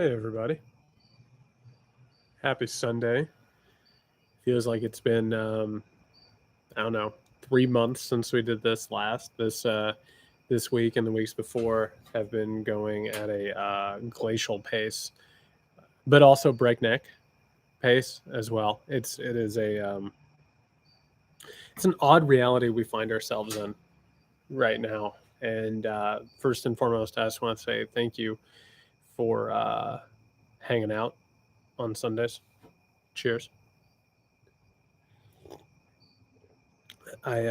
Hey, everybody. Happy Sunday. Feels like it's been, I don't know, 3 months since we did this last. This week and the weeks before have been going at a glacial pace, but also breakneck pace as well. It's an odd reality we find ourselves in right now. And first and foremost, I just want to say thank you for hanging out on Sundays. Cheers. I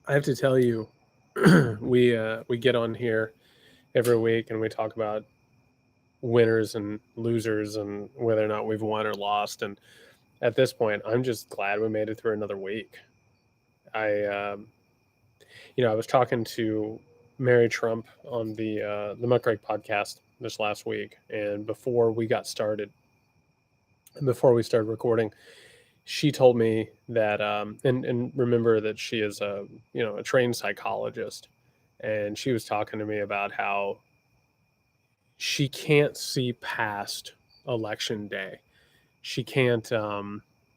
I have to tell you, we get on here every week and we talk about winners and losers and whether or not we've won or lost. And at this point, I'm just glad we made it through another week. I was talking to Mary Trump on the Muckrake podcast this last week, and before we started recording, she told me that, and remember that she is a trained psychologist, and she was talking to me about how she can't see past election day. She can't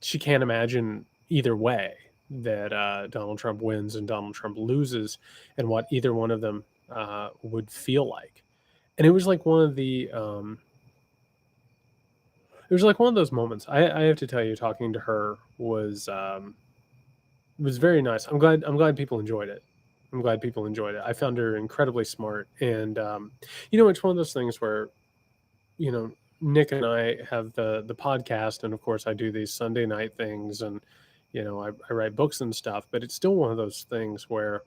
she can't imagine either way that Donald Trump wins and Donald Trump loses, and what either one of them would feel like. And it was like one of those moments. I have to tell you, talking to her was very nice. I'm glad people enjoyed it. I'm glad people enjoyed it. I found her incredibly smart, and it's one of those things where you know, Nick and I have the podcast, and of course, I do these Sunday night things, and I write books and stuff. But it's still one of those things where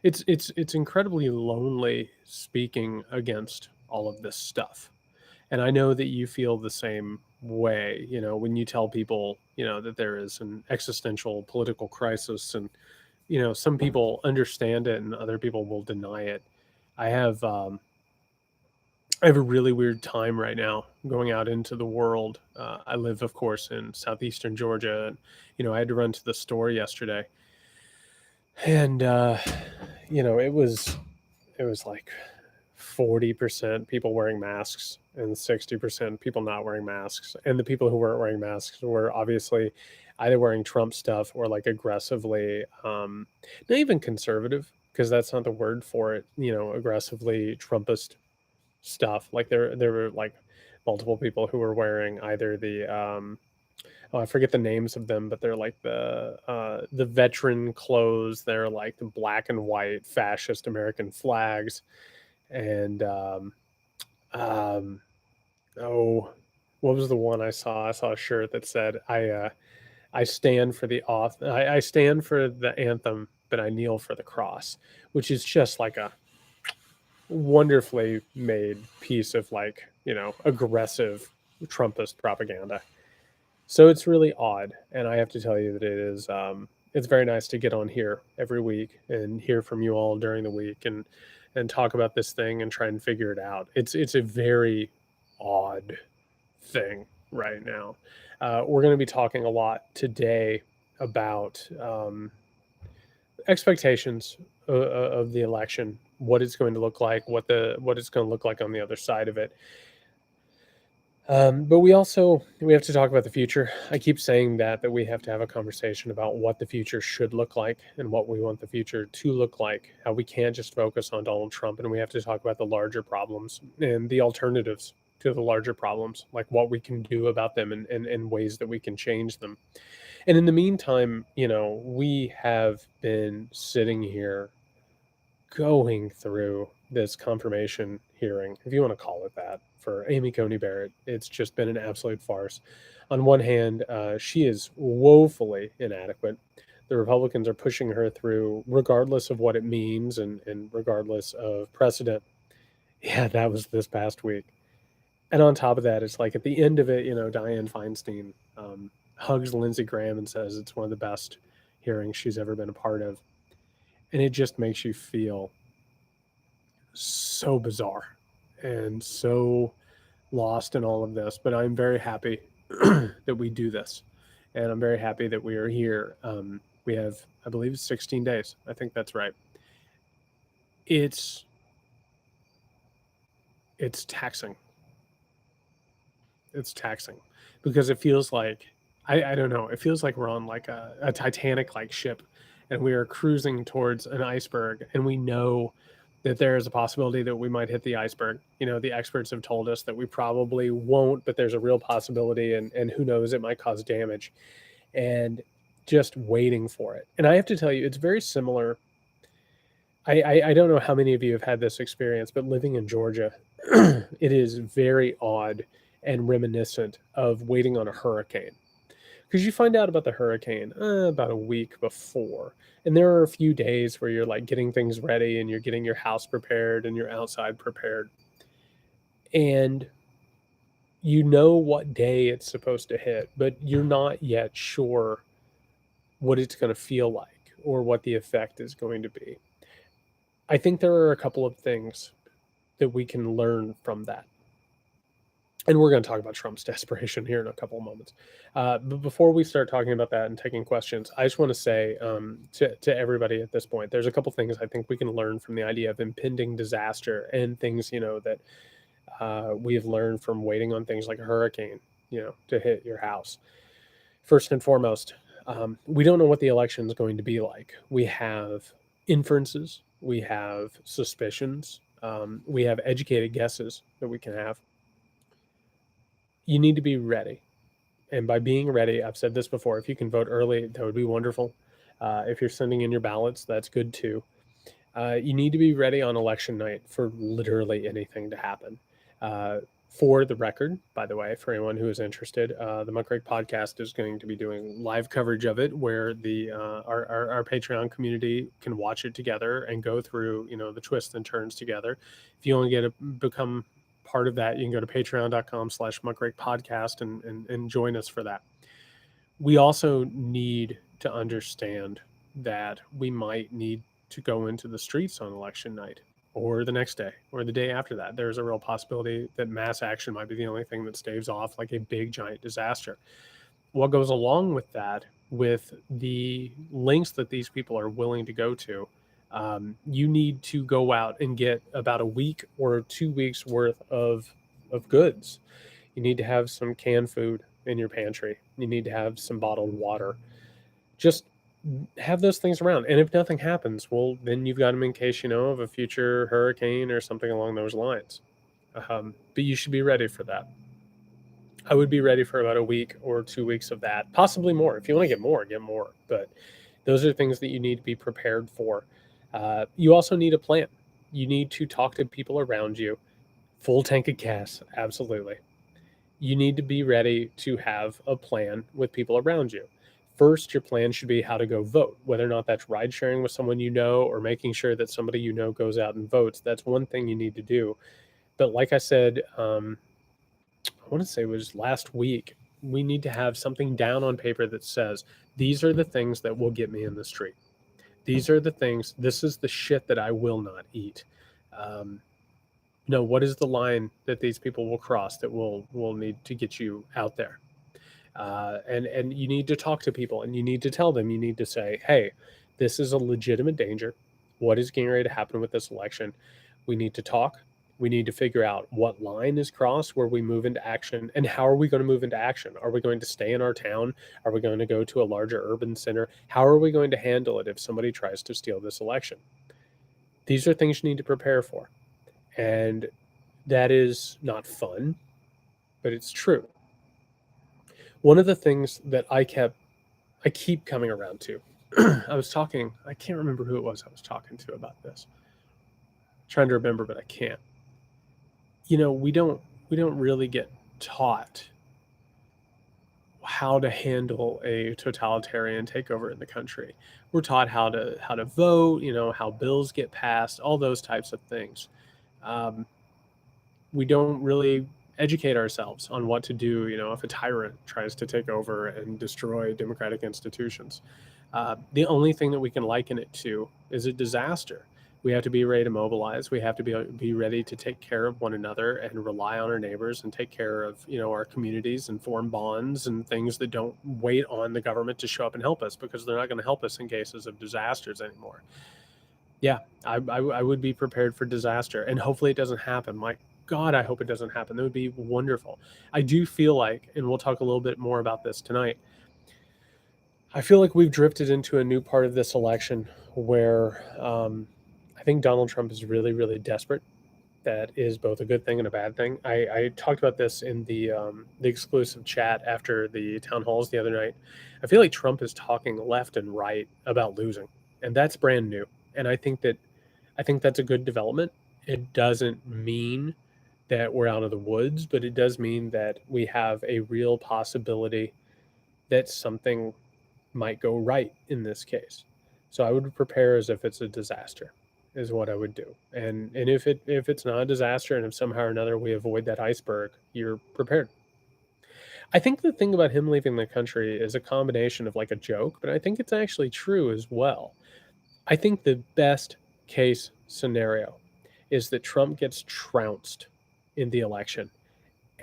it's incredibly lonely speaking against all of this stuff. And I know that you feel the same way. When you tell people, that there is an existential political crisis, and some people understand it, and other people will deny it. I have. I have a really weird time right now going out into the world. I live, of course, in southeastern Georgia, and I had to run to the store yesterday, and it was like 40% people wearing masks and 60% people not wearing masks, and the people who weren't wearing masks were obviously either wearing Trump stuff or like aggressively, not even conservative because that's not the word for it. Aggressively Trumpist stuff. Like there were like multiple people who were wearing either I forget the names of them, but they're like the veteran clothes. They're like the black and white fascist American flags, and um, oh, what was the one I saw? I saw a shirt that said I stand for I stand for the anthem, but I kneel for the cross, which is just like a wonderfully made piece of like aggressive Trumpist propaganda. So it's really odd, and I have to tell you that it's very nice to get on here every week and hear from you all during the week, and talk about this thing and try and figure it out. It's a very odd thing right now. We're going to be talking a lot today about expectations of the election, what it's going to look like, what it's going to look like on the other side of it. But we have to talk about the future. I keep saying that we have to have a conversation about what the future should look like and what we want the future to look like. How we can't just focus on Donald Trump, and we have to talk about the larger problems and the alternatives to the larger problems, like what we can do about them, and ways that we can change them. And in the meantime, we have been sitting here going through this confirmation hearing, if you want to call it that, for Amy Coney Barrett. It's just been an absolute farce. On one hand, she is woefully inadequate. The Republicans are pushing her through, regardless of what it means, and regardless of precedent. Yeah, that was this past week. And on top of that, it's like at the end of it, Dianne Feinstein hugs Lindsey Graham and says it's one of the best hearings she's ever been a part of. And it just makes you feel so bizarre and so lost in all of this. But I'm very happy that we do this. And I'm very happy that we are here. We have, I believe, 16 days. I think that's right. It's it's taxing. It's taxing because it feels like I don't know. It feels like we're on like a Titanic like ship, and we are cruising towards an iceberg, and we know that there is a possibility that we might hit the iceberg. You know, the experts have told us that we probably won't, but there's a real possibility, and who knows, it might cause damage. And just waiting for it. And I have to tell you, it's very similar. I don't know how many of you have had this experience, but living in Georgia, it is very odd and reminiscent of waiting on a hurricane. Because you find out about the hurricane about a week before. And there are a few days where you're like getting things ready and you're getting your house prepared and your outside prepared. And you know what day it's supposed to hit, but you're not yet sure what it's going to feel like or what the effect is going to be. I think there are a couple of things that we can learn from that. And we're going to talk about Trump's desperation here in a couple of moments. But before we start talking about that and taking questions, I just want to say to everybody at this point, there's a couple things I think we can learn from the idea of impending disaster and things, you know, that we have learned from waiting on things like a hurricane, you know, to hit your house. First and foremost, we don't know what the election is going to be like. We have inferences, we have suspicions, we have educated guesses that we can have. You need to be ready. And by being ready, I've said this before, if you can vote early, that would be wonderful. If you're sending in your ballots, that's good too. You need to be ready on election night for literally anything to happen. For the record, by the way, for anyone who is interested, the Muckrake podcast is going to be doing live coverage of it, where the our Patreon community can watch it together and go through, you know, the twists and turns together. If you want to become part of that, you can go to patreon.com/Muckrake podcast and join us for that. We also need to understand that we might need to go into the streets on election night or the next day or the day after that. There's a real possibility that mass action might be the only thing that staves off like a big giant disaster. What goes along with that, with the lengths that these people are willing to go to, you need to go out and get about a week or 2 weeks worth of goods. You need to have some canned food in your pantry. You need to have some bottled water. Just have those things around. And if nothing happens, well, then you've got them in case, you know, of a future hurricane or something along those lines. But you should be ready for that. I would be ready for about a week or 2 weeks of that, possibly more. If you want to get more, get more. But those are things that you need to be prepared for. You also need a plan. You need to talk to people around you. Full tank of gas, absolutely. You need to be ready to have a plan with people around you. First, your plan should be how to go vote, whether or not that's ride sharing with someone you know or making sure that somebody you know goes out and votes. That's one thing you need to do. But like I said, I want to say it was last week, we need to have something down on paper that says, these are the things that will get me in the street. These are the things, this is the shit that I will not eat. No, what is the line that these people will cross that will need to get you out there? And you need to talk to people and you need to tell them, you need to say, hey, this is a legitimate danger. What is getting ready to happen with this election? We need to talk. We need to figure out what line is crossed where we move into action and how are we going to move into action? Are we going to stay in our town? Are we going to go to a larger urban center? How are we going to handle it if somebody tries to steal this election? These are things you need to prepare for. And that is not fun, but it's true. One of the things that I keep coming around to, I can't remember who it was I was talking to about this. I'm trying to remember, but I can't. You know, we don't really get taught how to handle a totalitarian takeover in the country. We're taught how to vote, you know, how bills get passed, all those types of things. We don't really educate ourselves on what to do, you know, if a tyrant tries to take over and destroy democratic institutions. The only thing that we can liken it to is a disaster. We have to be ready to mobilize. We have to be ready to take care of one another and rely on our neighbors and take care of, you know, our communities and form bonds and things that don't wait on the government to show up and help us, because they're not going to help us in cases of disasters anymore. Yeah, I would be prepared for disaster, and hopefully it doesn't happen. My God, I hope it doesn't happen. That would be wonderful. I do feel like, and we'll talk a little bit more about this tonight, I feel like we've drifted into a new part of this election where I think Donald Trump is really, really desperate. That is both a good thing and a bad thing. I talked about this in the exclusive chat after the town halls the other night. I feel like Trump is talking left and right about losing, and that's brand new. And I think that's a good development. It doesn't mean that we're out of the woods, but it does mean that we have a real possibility that something might go right in this case. So I would prepare as if it's a disaster, is what I would do. And if it's not a disaster, and if somehow or another we avoid that iceberg, you're prepared. I think the thing about him leaving the country is a combination of like a joke, but I think it's actually true as well. I think the best case scenario is that Trump gets trounced in the election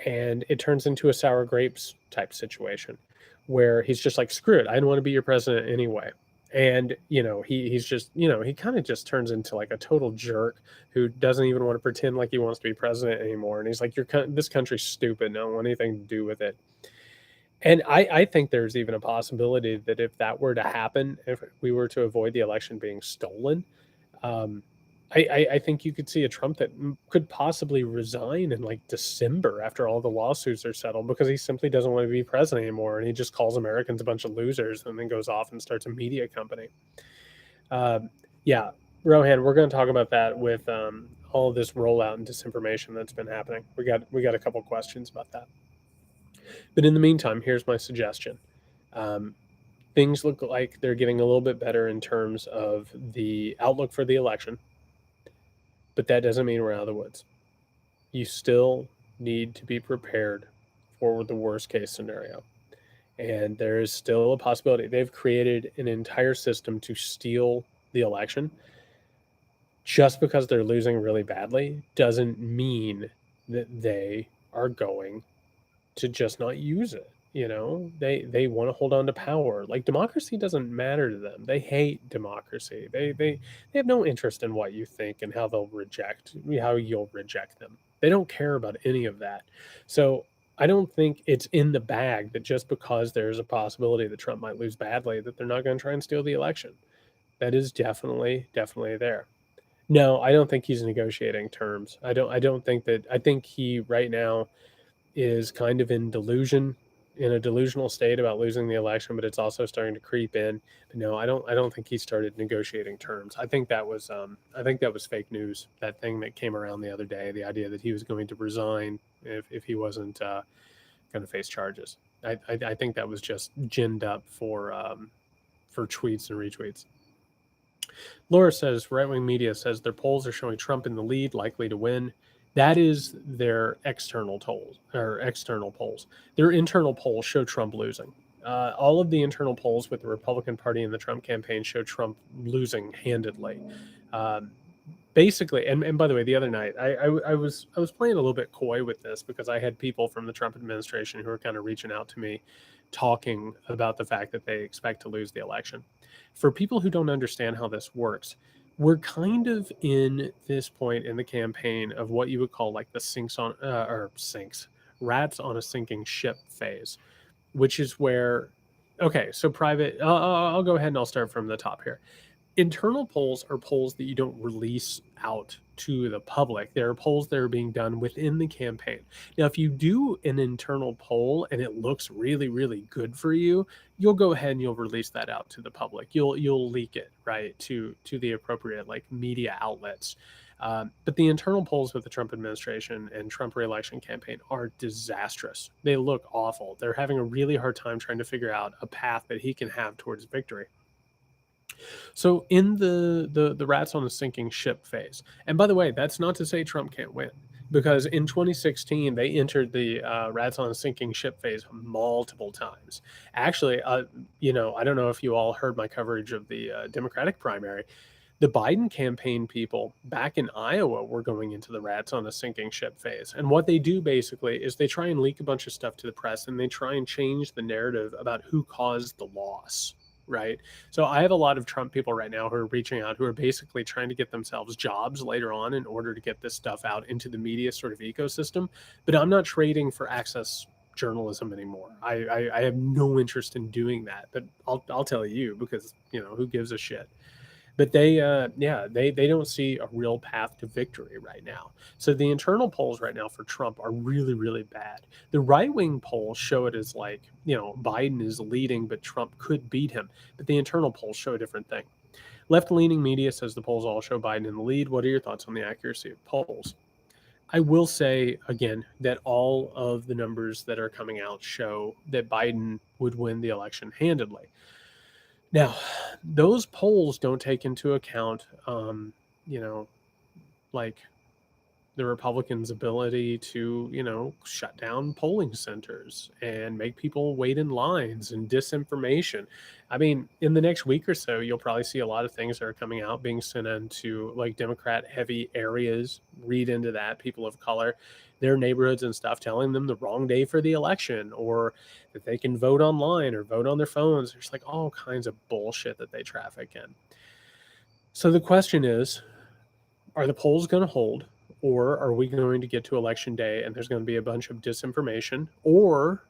and it turns into a sour grapes type situation where he's just like, screw it, I don't want to be your president anyway. And he's just, he kind of just turns into like a total jerk who doesn't even want to pretend like he wants to be president anymore. And he's like, this country's stupid, I don't want anything to do with it. And I think there's even a possibility that if that were to happen, if we were to avoid the election being stolen, um, I think you could see a Trump that could possibly resign in like December after all the lawsuits are settled because he simply doesn't want to be president anymore, and he just calls Americans a bunch of losers and then goes off and starts a media company. Yeah, Rohan, we're going to talk about that with all of this rollout and disinformation that's been happening. We got a couple questions about that. But in the meantime, here's my suggestion. Um, things look like they're getting a little bit better in terms of the outlook for the election, but that doesn't mean we're out of the woods. You still need to be prepared for the worst case scenario. And there is still a possibility. They've created an entire system to steal the election. Just because they're losing really badly doesn't mean that they are going to just not use it. They want to hold on to power. Like, democracy doesn't matter to them. They hate democracy. They have no interest in what you think and how you'll reject them. They don't care about any of that. So I don't think it's in the bag that just because there's a possibility that Trump might lose badly, that they're not going to try and steal the election. That is definitely there. No, I don't think he's negotiating terms. I don't think that. I think he right now is kind of in a delusional state about losing the election, but it's also starting to creep in. But no, I don't think he started negotiating terms. I think that was fake news. That thing that came around the other day, the idea that he was going to resign if he wasn't going to face charges. I think that was just ginned up for tweets and retweets. Laura says right wing media says their polls are showing Trump in the lead, likely to win. That is their external polls. Their internal polls show Trump losing. All of the internal polls with the Republican Party and the Trump campaign show Trump losing handedly. Basically, and by the way, the other night I was playing a little bit coy with this because I had people from the Trump administration who were kind of reaching out to me, talking about the fact that they expect to lose the election. For people who don't understand how this works, we're kind of in this point in the campaign of what you would call like the rats on a sinking ship phase, which is where, okay, so private, I'll go ahead and I'll start from the top here. Internal polls are polls that you don't release out to the public. There are polls that are being done within the campaign. Now, if you do an internal poll and it looks really, really good for you, you'll go ahead and you'll release that out to the public. You'll leak it, right, to the appropriate like media outlets. But the internal polls with the Trump administration and Trump reelection campaign are disastrous. They look awful. They're having a really hard time trying to figure out a path that he can have towards victory. So in the rats on the sinking ship phase, and by the way, that's not to say Trump can't win, because in 2016 they entered the rats on a sinking ship phase multiple times. Actually, I don't know if you all heard my coverage of the Democratic primary. The Biden campaign people back in Iowa were going into the rats on a sinking ship phase. And what they do basically is they try and leak a bunch of stuff to the press and they try and change the narrative about who caused the loss, right? So I have a lot of Trump people right now who are reaching out, who are basically trying to get themselves jobs later on in order to get this stuff out into the media sort of ecosystem. But I'm not trading for access journalism anymore. I have no interest in doing that. But I'll tell you, because who gives a shit? But they don't see a real path to victory right now. So the internal polls right now for Trump are really, really bad. The right wing polls show it as like, Biden is leading, but Trump could beat him. But the internal polls show a different thing. Left leaning media says the polls all show Biden in the lead. What are your thoughts on the accuracy of polls? I will say again that all of the numbers that are coming out show that Biden would win the election handedly. Now, those polls don't take into account, you know, like the Republicans' ability to, shut down polling centers and make people wait in lines and disinformation. I mean, in the next week or so, you'll probably see a lot of things that are coming out being sent into like Democrat heavy areas. Read into that, people of color, their neighborhoods and stuff, telling them the wrong day for the election or that they can vote online or vote on their phones. There's like all kinds of bullshit that they traffic in. So the question is, are the polls going to hold, or are we going to get to election day and there's going to be a bunch of disinformation? Or,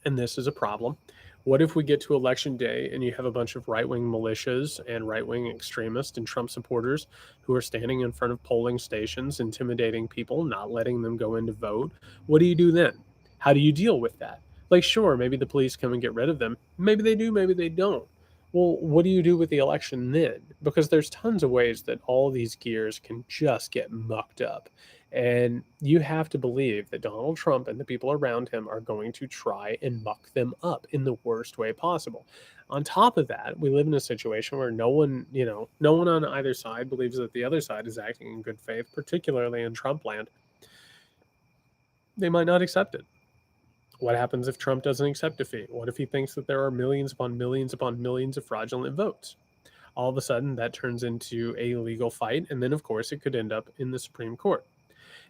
and this is a problem, what if we get to election day and you have a bunch of right-wing militias and right-wing extremists and Trump supporters who are standing in front of polling stations, intimidating people, not letting them go in to vote? What do you do then? How do you deal with that? Like, sure, maybe the police come and get rid of them. Maybe they do, maybe they don't. Well, what do you do with the election then? Because there's tons of ways that all these gears can just get mucked up. And you have to believe that Donald Trump and the people around him are going to try and muck them up in the worst way possible. On top of that, we live in a situation where no one on either side believes that the other side is acting in good faith, particularly in Trump land. They might not accept it. What happens if Trump doesn't accept defeat? What if he thinks that there are millions upon millions upon millions of fraudulent votes? All of a sudden, that turns into a legal fight. And then, of course, it could end up in the Supreme Court.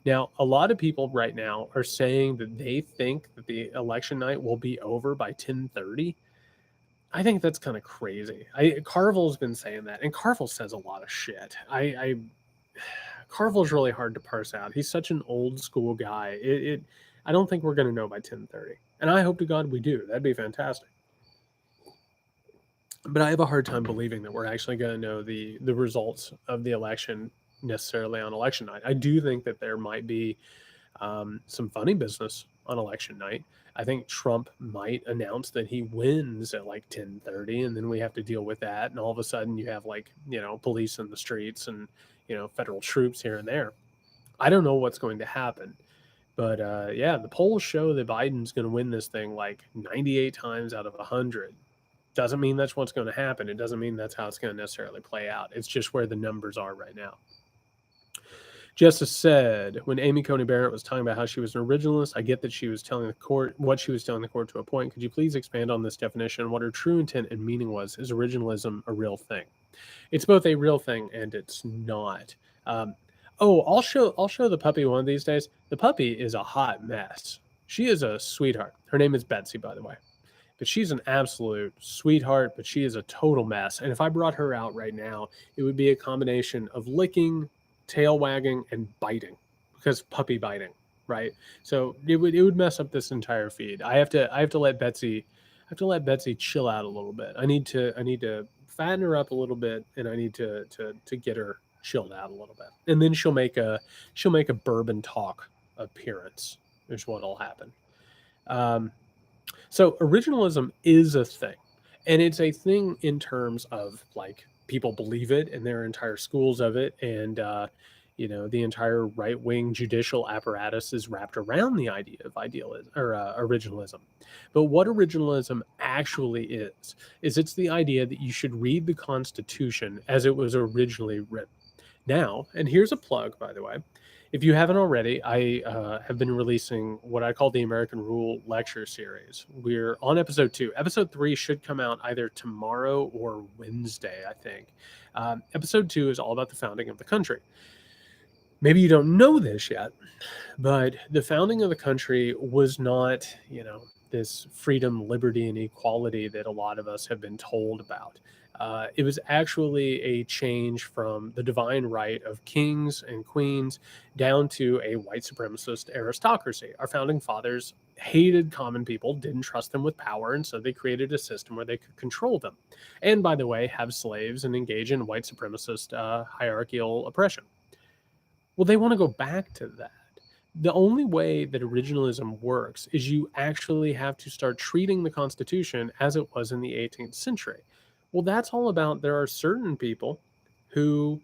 Now, a lot of people right now are saying that they think that the election night will be over by 10:30. I think that's kind of crazy. Carville's been saying that, and Carville says a lot of shit. Carville's really hard to parse out. He's such an old school guy. I don't think we're going to know by 10:30, and I hope to God we do. That'd be fantastic. But I have a hard time believing that we're actually going to know the results of the election necessarily on election night. I do think that there might be some funny business on election night. I think Trump might announce that he wins at like 10:30, and then we have to deal with that. And all of a sudden, you have like police in the streets and federal troops here and there. I don't know what's going to happen, but yeah, the polls show that Biden's going to win this thing like 98 times out of 100. Doesn't mean that's what's going to happen. It doesn't mean that's how it's going to necessarily play out. It's just where the numbers are right now. Justice said, when Amy Coney Barrett was talking about how she was an originalist, I get that she was telling the court what she was telling the court to a point. Could you please expand on this definition? What her true intent and meaning was? Is originalism a real thing? It's both a real thing and it's not. I'll show the puppy one of these days. The puppy is a hot mess. She is a sweetheart. Her name is Betsy, by the way. But she's an absolute sweetheart, but she is a total mess. And if I brought her out right now, it would be a combination of licking, tail wagging, and biting, because puppy biting, right? So it would mess up this entire feed. I have to let Betsy chill out a little bit. I need to fatten her up a little bit, and I need to get her chilled out a little bit. And then she'll make a bourbon talk appearance, is what'll happen. So originalism is a thing, and it's a thing in terms of like people believe it and there are entire schools of it. And, the entire right wing judicial apparatus is wrapped around the idea of idealism or originalism. But what originalism actually is it's the idea that you should read the Constitution as it was originally written. Now, and here's a plug, by the way. If you haven't already, I have been releasing what I call the American Rule lecture series. We're on episode 2. Episode 3 should come out either tomorrow or Wednesday, I think. Episode 2 is all about the founding of the country. Maybe you don't know this yet, but the founding of the country was not, this freedom, liberty, and equality that a lot of us have been told about. It was actually a change from the divine right of kings and queens down to a white supremacist aristocracy. Our founding fathers hated common people, didn't trust them with power, and so they created a system where they could control them. And by the way, have slaves and engage in white supremacist hierarchical oppression. Well, they want to go back to that. The only way that originalism works is you actually have to start treating the Constitution as it was in the 18th century. Well, that's all about there are certain people who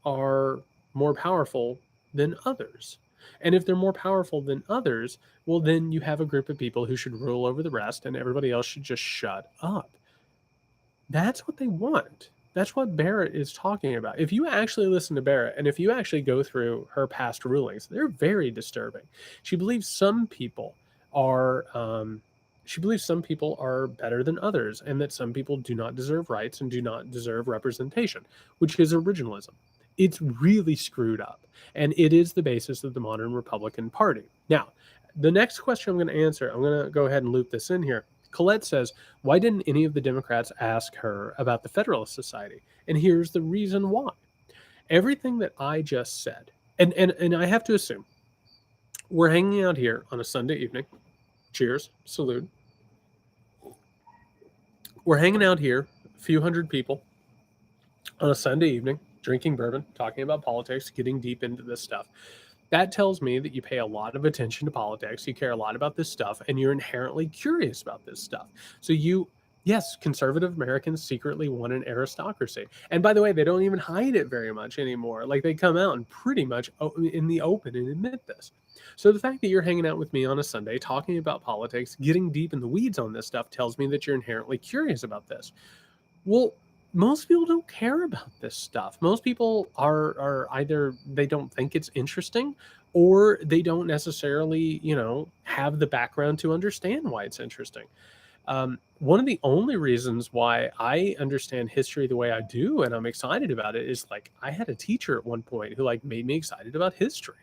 are more powerful than others. And if they're more powerful than others, well, then you have a group of people who should rule over the rest and everybody else should just shut up. That's what they want. That's what Barrett is talking about. If you actually listen to Barrett and if you actually go through her past rulings, they're very disturbing. She believes some people are better than others and that some people do not deserve rights and do not deserve representation, which is originalism. It's really screwed up, and it is the basis of the modern Republican Party. Now, the next question I'm going to answer, I'm going to go ahead and loop this in here. Colette says, why didn't any of the Democrats ask her about the Federalist Society? And here's the reason why. Everything that I just said, and I have to assume, we're hanging out here on a Sunday evening. Cheers, salute. We're hanging out here, a few hundred people, on a Sunday evening, drinking bourbon, talking about politics, getting deep into this stuff. That tells me that you pay a lot of attention to politics, you care a lot about this stuff, and you're inherently curious about this stuff. So yes, conservative Americans secretly want an aristocracy. And by the way, they don't even hide it very much anymore. Like, they come out and pretty much in the open and admit this. So the fact that you're hanging out with me on a Sunday, talking about politics, getting deep in the weeds on this stuff tells me that you're inherently curious about this. Well, most people don't care about this stuff. Most people are either they don't think it's interesting or they don't necessarily, have the background to understand why it's interesting. One of the only reasons why I understand history the way I do and I'm excited about it is, like, I had a teacher at one point who, like, made me excited about history.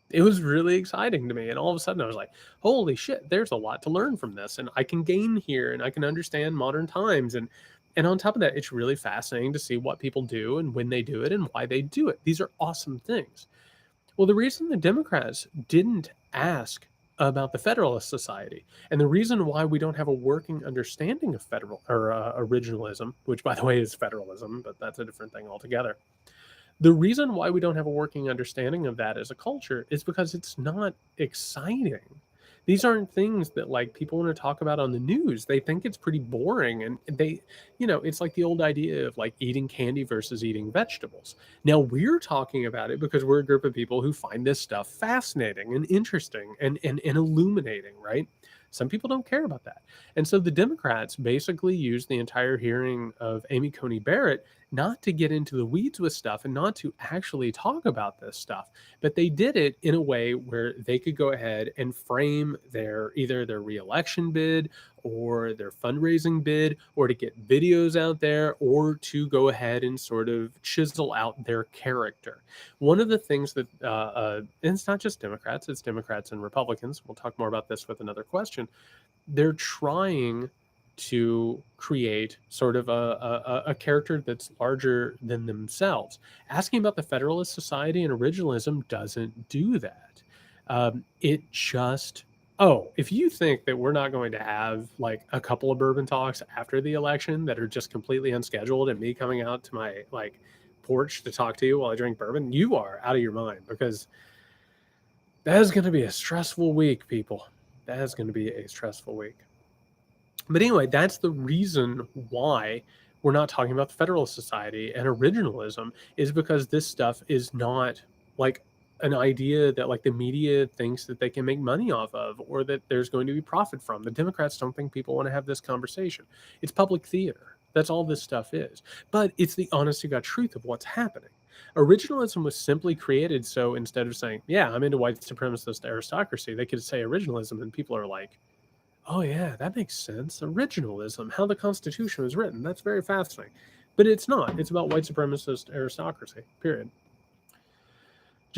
It was really exciting to me, and all of a sudden I was like, holy shit, there's a lot to learn from this, and I can gain here and I can understand modern times. And on top of that, it's really fascinating to see what people do and when they do it and why they do it. These are awesome things. Well, the reason the Democrats didn't ask about the Federalist Society, and the reason why we don't have a working understanding of originalism, which by the way is federalism, but that's a different thing altogether. The reason why we don't have a working understanding of that as a culture is because it's not exciting. These aren't things that, like, people want to talk about on the news. They think it's pretty boring, and it's like the old idea of, like, eating candy versus eating vegetables. Now we're talking about it because we're a group of people who find this stuff fascinating and interesting and illuminating, right? Some people don't care about that. And so the Democrats basically used the entire hearing of Amy Coney Barrett not to get into the weeds with stuff and not to actually talk about this stuff, but they did it in a way where they could go ahead and frame either their reelection bid or their fundraising bid, or to get videos out there, or to go ahead and sort of chisel out their character. One of the things that, and it's not just Democrats, it's Democrats and Republicans. We'll talk more about this with another question. They're trying to create sort of a character that's larger than themselves. Asking about the Federalist Society and originalism doesn't do that. It just if you think that we're not going to have, like, a couple of bourbon talks after the election that are just completely unscheduled and me coming out to my, like, porch to talk to you while I drink bourbon, you are out of your mind, because that is going to be a stressful week, people. That is going to be a stressful week. But anyway, that's the reason why we're not talking about the Federalist Society and originalism, is because this stuff is not, like, an idea that, like, the media thinks that they can make money off of or that there's going to be profit from. The Democrats don't think people want to have this conversation. It's public theater. That's all this stuff is. But it's the honest to God truth of what's happening. Originalism was simply created so instead of saying, yeah, I'm into white supremacist aristocracy, they could say originalism, and people are like, oh yeah, that makes sense. Originalism, how the Constitution was written. That's very fascinating. But it's not. It's about white supremacist aristocracy, period.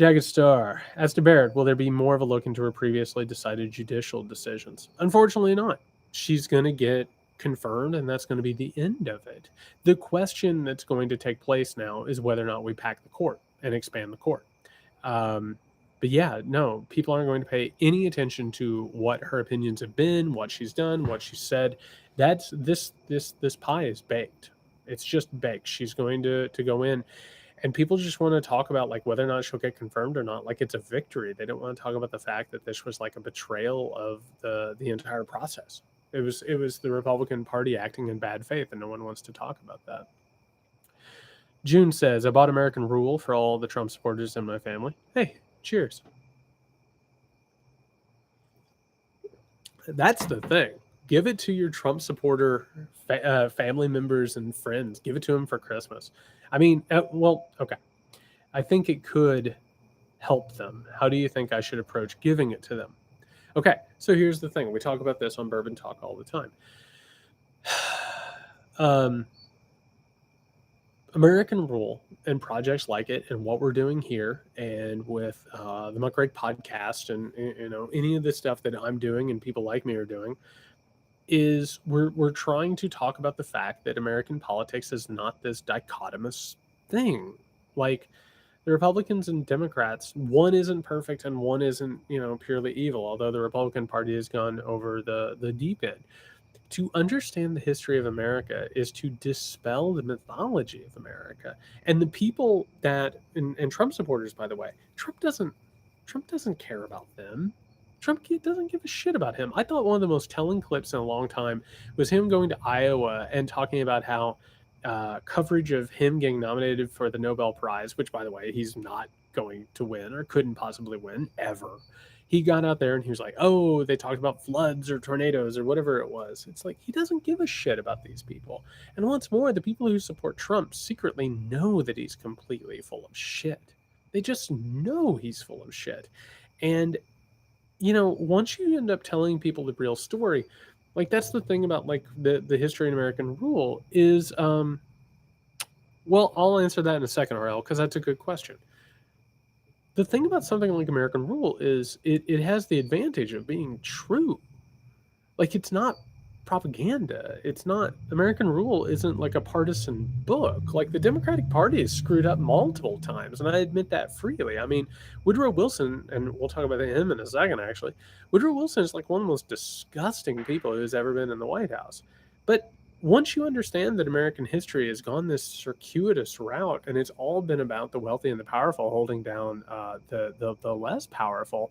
Jagged Star. As to Barrett, will there be more of a look into her previously decided judicial decisions? Unfortunately, not. She's going to get confirmed, and that's going to be the end of it. The question that's going to take place now is whether or not we pack the court and expand the court. Um, but yeah, no, people aren't going to pay any attention to what her opinions have been, what she's done, what she said. That's this pie is baked. It's just baked. She's going to go in, and people just want to talk about like whether or not she'll get confirmed or not. Like it's a victory. They don't want to talk about the fact that this was like a betrayal of the entire process. It was the Republican Party acting in bad faith, and no one wants to talk about that. June says, I bought American Rule for all the Trump supporters in my family. Hey, cheers. That's the thing. Give it to your Trump supporter family members and friends. Give it to them for Christmas. I mean, well, okay. I think it could help them. How do you think I should approach giving it to them? Okay, so here's the thing. We talk about this on Bourbon Talk all the time. American Rule and projects like it, and what we're doing here, and with the Muckrake podcast, and any of the stuff that I'm doing and people like me are doing, is we're trying to talk about the fact that American politics is not this dichotomous thing. Like the Republicans and Democrats, one isn't perfect and one isn't purely evil. Although the Republican Party has gone over the deep end. To understand the history of America is to dispel the mythology of America. And the people that and Trump supporters, by the way, Trump doesn't care about them. Trump doesn't give a shit about him. I thought one of the most telling clips in a long time was him going to Iowa and talking about how coverage of him getting nominated for the Nobel Prize, which, by the way, he's not going to win or couldn't possibly win ever. He got out there and he was like, oh, they talked about floods or tornadoes or whatever it was. It's like he doesn't give a shit about these people. And once more, the people who support Trump secretly know that he's completely full of shit. They just know he's full of shit. And, once you end up telling people the real story, like that's the thing about like the history in American Rule is, well, I'll answer that in a second, RL, because that's a good question. The thing about something like American Rule is it has the advantage of being true. Like it's not propaganda. It's not American Rule isn't like a partisan book. Like the Democratic Party is screwed up multiple times, and I admit that freely. I mean, Woodrow Wilson, and we'll talk about him in a second actually. Woodrow Wilson is like one of the most disgusting people who's ever been in the White House. But once you understand that American history has gone this circuitous route, and it's all been about the wealthy and the powerful holding down the less powerful,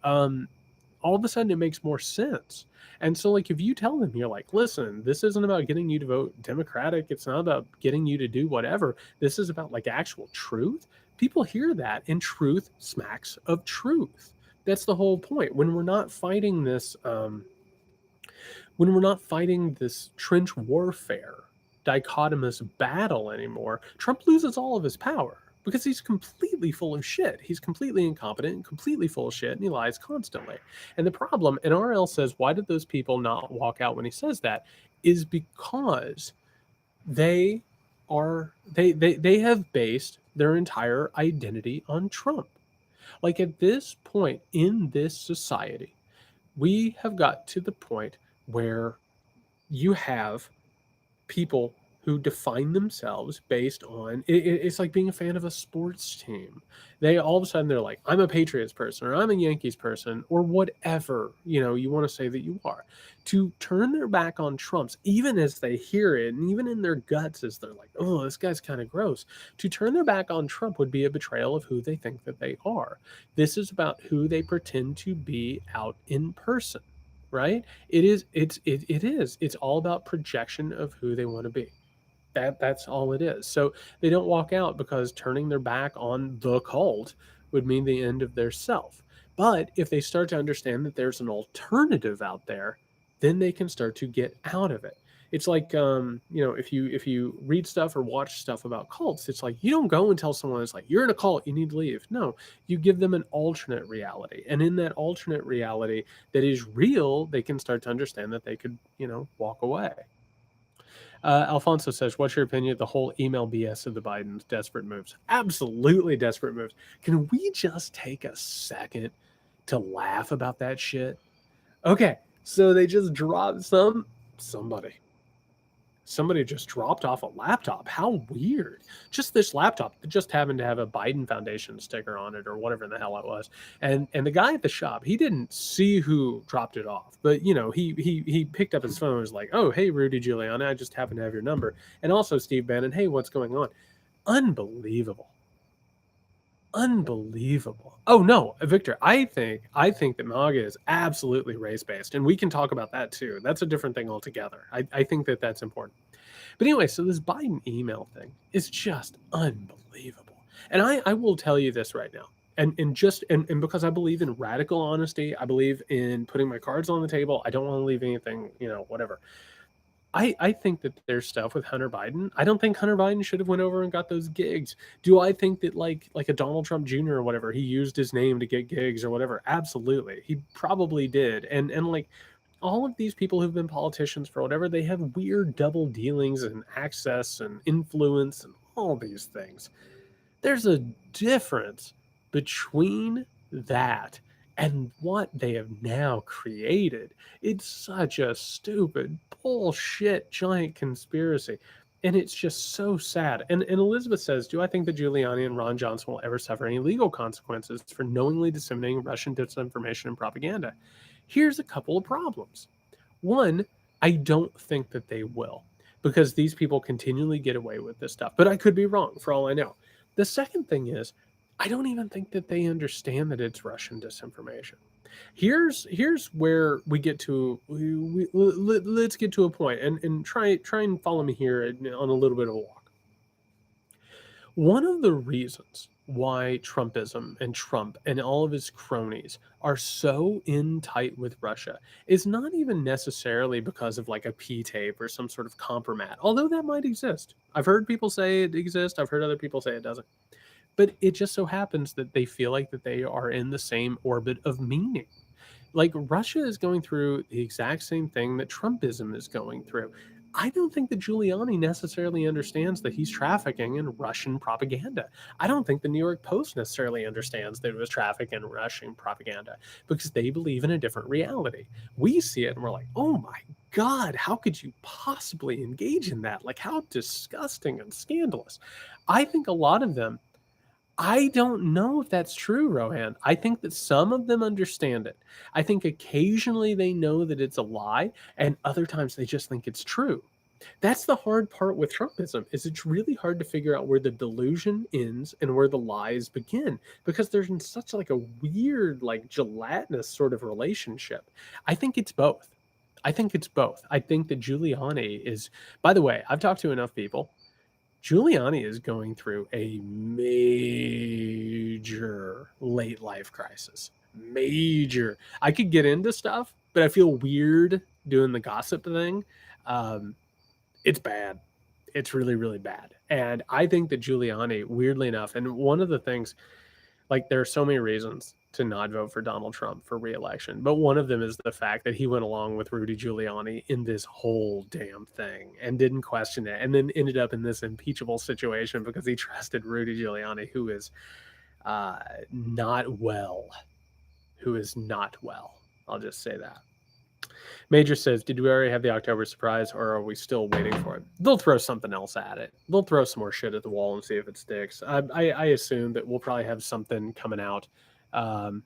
all of a sudden it makes more sense. And so, like, if you tell them, you're like, listen, this isn't about getting you to vote Democratic. It's not about getting you to do whatever. This is about like actual truth. People hear that, and truth smacks of truth. That's the whole point. When we're not fighting this, trench warfare, dichotomous battle anymore, Trump loses all of his power because he's completely full of shit. He's completely incompetent and completely full of shit, and he lies constantly. And the problem, and RL says, why did those people not walk out when he says that? Is because they they have based their entire identity on Trump. Like at this point in this society, we have got to the point where you have people who define themselves based on it's like being a fan of a sports team. They all of a sudden they're like, I'm a Patriots person or I'm a Yankees person or whatever you want to say that you are. To turn their back on Trump's, even as they hear it and even in their guts as they're like, oh, this guy's kind of gross, to turn their back on Trump would be a betrayal of who they think that they are. This is about who they pretend to be out in person, right? It is it's all about projection of who they want to be. That's all it is. So they don't walk out because turning their back on the cult would mean the end of their self. But if they start to understand that there's an alternative out there, then they can start to get out of it. It's like if you read stuff or watch stuff about cults, it's like you don't go and tell someone it's like you're in a cult, you need to leave. No, you give them an alternate reality, and in that alternate reality that is real, they can start to understand that they could walk away. Alfonso says, "What's your opinion of the whole email BS of the Biden's desperate moves?" Absolutely desperate moves. Can we just take a second to laugh about that shit? Okay, so they just dropped somebody. Somebody just dropped off a laptop. How weird. Just this laptop that just happened to have a Biden Foundation sticker on it or whatever the hell it was. And the guy at the shop, he didn't see who dropped it off. But you know, he picked up his phone and was like, "Oh, hey Rudy Giuliani, I just happen to have your number." And also Steve Bannon, "Hey, what's going on?" Unbelievable. Unbelievable. Oh no, Victor, I think that MAGA is absolutely race based, and we can talk about that too. That's a different thing altogether. I think that that's important. But anyway, so this Biden email thing is just unbelievable. And I will tell you this right now. And because I believe in radical honesty, I believe in putting my cards on the table. I don't want to leave anything, whatever. I think that there's stuff with Hunter Biden. I don't think Hunter Biden should have went over and got those gigs. Do I think that like a Donald Trump Jr. or whatever, he used his name to get gigs or whatever? Absolutely. He probably did. And like all of these people who've been politicians for whatever, they have weird double dealings and access and influence and all these things. There's a difference between that and what they have now created. It's such a stupid, bullshit, giant conspiracy. And it's just so sad. And Elizabeth says, "Do I think that Giuliani and Ron Johnson will ever suffer any legal consequences for knowingly disseminating Russian disinformation and propaganda?" Here's a couple of problems. One, I don't think that they will because these people continually get away with this stuff. But I could be wrong for all I know. The second thing is, I don't even think that they understand that it's Russian disinformation. Here's where we get to let's get to a point and try and follow me here on a little bit of a walk. One of the reasons why Trumpism and Trump and all of his cronies are so in tight with Russia is not even necessarily because of like a P tape or some sort of compromat, although that might exist. I've heard people say it exists, I've heard other people say it doesn't. But it just so happens that they feel like that they are in the same orbit of meaning. Like Russia is going through the exact same thing that Trumpism is going through. I don't think that Giuliani necessarily understands that he's trafficking in Russian propaganda. I don't think the New York Post necessarily understands that it was trafficking in Russian propaganda because they believe in a different reality. We see it and we're like, oh my God, how could you possibly engage in that? Like, how disgusting and scandalous. I think a lot of them I don't know if that's true, Rohan. I think that some of them understand it. I think occasionally they know that it's a lie, and other times they just think it's true. That's the hard part with Trumpism is it's really hard to figure out where the delusion ends and where the lies begin because there's in such like a weird, like gelatinous sort of relationship. I think it's both. I think it's both. I think that Giuliani is, by the way, I've talked to enough people. Giuliani is going through a major late life crisis. Major. I could get into stuff, but I feel weird doing the gossip thing. Um, it's bad. It's really, really bad. And I think that Giuliani, weirdly enough, and one of the things like there are so many reasons to not vote for Donald Trump for reelection, but one of them is the fact that he went along with Rudy Giuliani in this whole damn thing and didn't question it, and then ended up in this impeachable situation because he trusted Rudy Giuliani, who is not well. Who is not well. I'll just say that. Major says, "Did we already have the October surprise, or are we still waiting for it?" They'll throw something else at it. They'll throw some more shit at the wall and see if it sticks. I assume that we'll probably have something coming out. Um,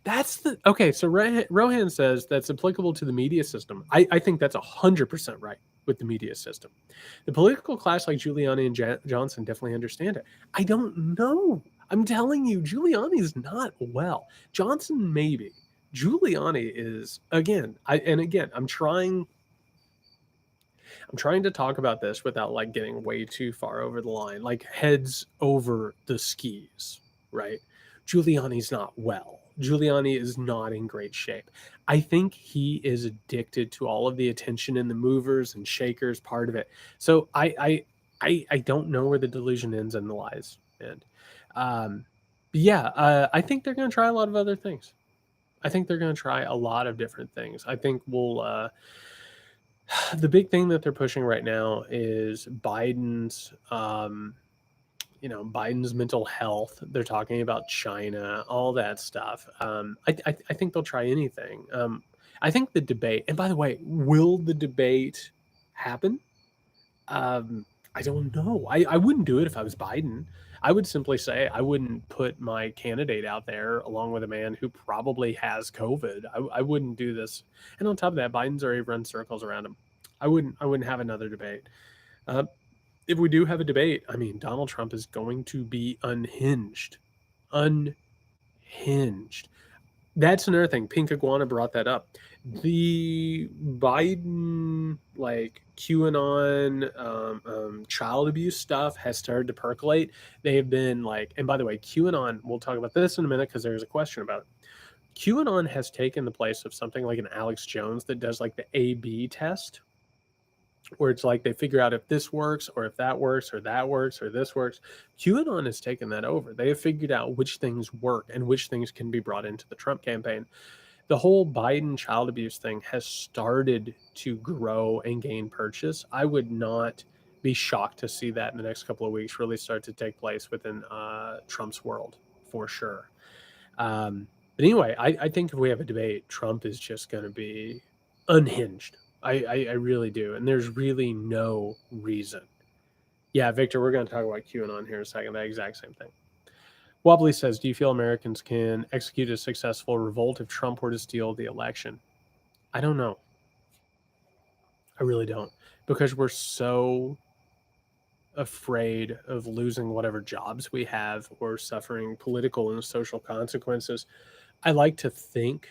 that's the okay. So Rohan says that's applicable to the media system. I think that's 100% right with the media system. The political class like Giuliani and Johnson definitely understand it. I don't know. I'm telling you, Giuliani is not well. Johnson maybe. Giuliani is again. I'm trying to talk about this without like getting way too far over the line, like heads over the skis, right? Giuliani's not well. Giuliani is not in great shape. I think he is addicted to all of the attention and the movers and shakers part of it. So I don't know where the delusion ends and the lies end. Um, but yeah, I think they're going to try a lot of other things. I think they're going to try a lot of different things. I think we'll The big thing that they're pushing right now is Biden's mental health. They're talking about China, all that stuff. I think they'll try anything. I think the debate, and by the way, will the debate happen? Um, I don't know. I wouldn't do it if I was Biden. I would simply say I wouldn't put my candidate out there along with a man who probably has COVID. I wouldn't do this. And on top of that, Biden's already run circles around him. I wouldn't have another debate. Uh, if we do have a debate, I mean, Donald Trump is going to be unhinged. Unhinged. That's another thing. Pink Iguana brought that up. The Biden, like QAnon, child abuse stuff has started to percolate. They have been like, and by the way, QAnon, we'll talk about this in a minute because there's a question about it. QAnon has taken the place of something like an Alex Jones that does like the A/B test, where it's like they figure out if this works or if that works or that works or this works. QAnon has taken that over. They have figured out which things work and which things can be brought into the Trump campaign. The whole Biden child abuse thing has started to grow and gain purchase. I would not be shocked to see that in the next couple of weeks really start to take place within Trump's world for sure. But anyway, I think if we have a debate, Trump is just going to be unhinged. I really do. And there's really no reason. Yeah, Victor, we're going to talk about QAnon here in a second. That exact same thing. Wobbly says, do you feel Americans can execute a successful revolt if Trump were to steal the election? I don't know. I really don't. Because we're so afraid of losing whatever jobs we have or suffering political and social consequences. I like to think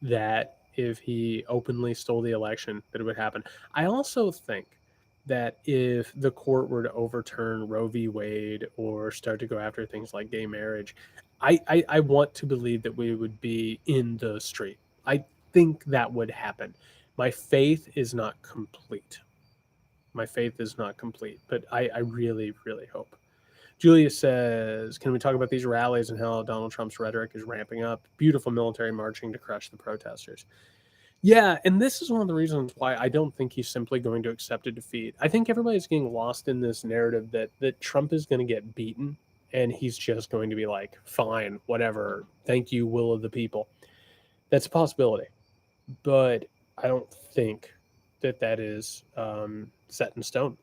that if he openly stole the election, that it would happen. I also think that if the court were to overturn Roe v. Wade or start to go after things like gay marriage, I want to believe that we would be in the street. I think that would happen. My faith is not complete. My faith is not complete, but I really, really hope. Julia says, can we talk about these rallies and how Donald Trump's rhetoric is ramping up? Beautiful military marching to crush the protesters. Yeah, and this is one of the reasons why I don't think he's simply going to accept a defeat. I think everybody's getting lost in this narrative that Trump is going to get beaten and he's just going to be like, fine, whatever. Thank you, will of the people. That's a possibility. But I don't think that is set in stone.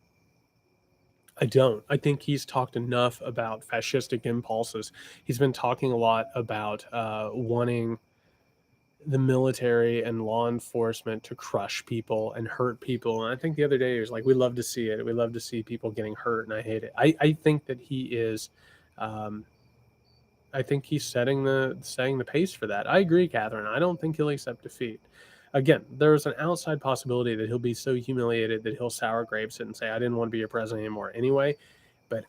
I don't. I think he's talked enough about fascistic impulses. He's been talking a lot about wanting the military and law enforcement to crush people and hurt people. And I think the other day he was like, "We love to see it. We love to see people getting hurt, and I hate it." I think that he is. Um, I think he's setting the pace for that. I agree, Catherine. I don't think he'll accept defeat. Again, there's an outside possibility that he'll be so humiliated that he'll sour grapes it and say, "I didn't want to be your president anymore anyway." But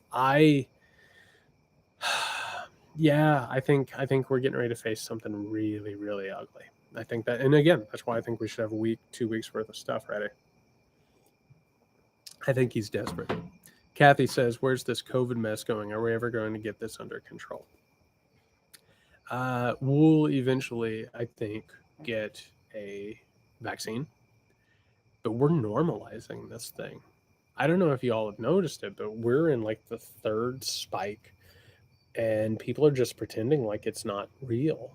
yeah, I think we're getting ready to face something really, really ugly. I think that, and again, that's why I think we should have a week, 2 weeks worth of stuff ready. I think he's desperate. Kathy says, "Where's this COVID mess going? Are we ever going to get this under control?" We'll eventually, I think, get a vaccine, but we're normalizing this thing. I don't know if you all have noticed it, but we're in like the third spike, and people are just pretending like it's not real.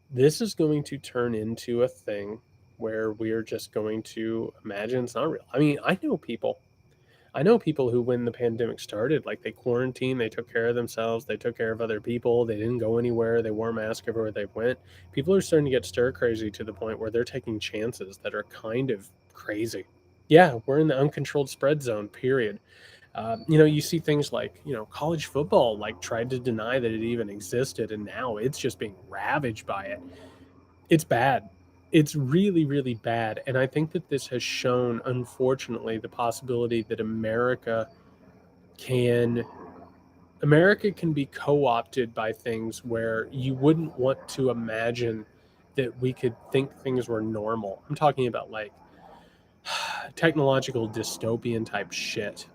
This is going to turn into a thing where we're just going to imagine it's not real. I mean, I know people who, when the pandemic started, like they quarantined, they took care of themselves, they took care of other people, they didn't go anywhere, they wore masks everywhere they went. People are starting to get stir crazy to the point where they're taking chances that are kind of crazy. Yeah, we're in the uncontrolled spread zone, period. You see things like, college football, like tried to deny that it even existed, and now it's just being ravaged by it. It's bad. It's really, really bad. And I think that this has shown, unfortunately, the possibility that can America can be co-opted by things where you wouldn't want to imagine that we could think things were normal. I'm talking about like technological dystopian type shit.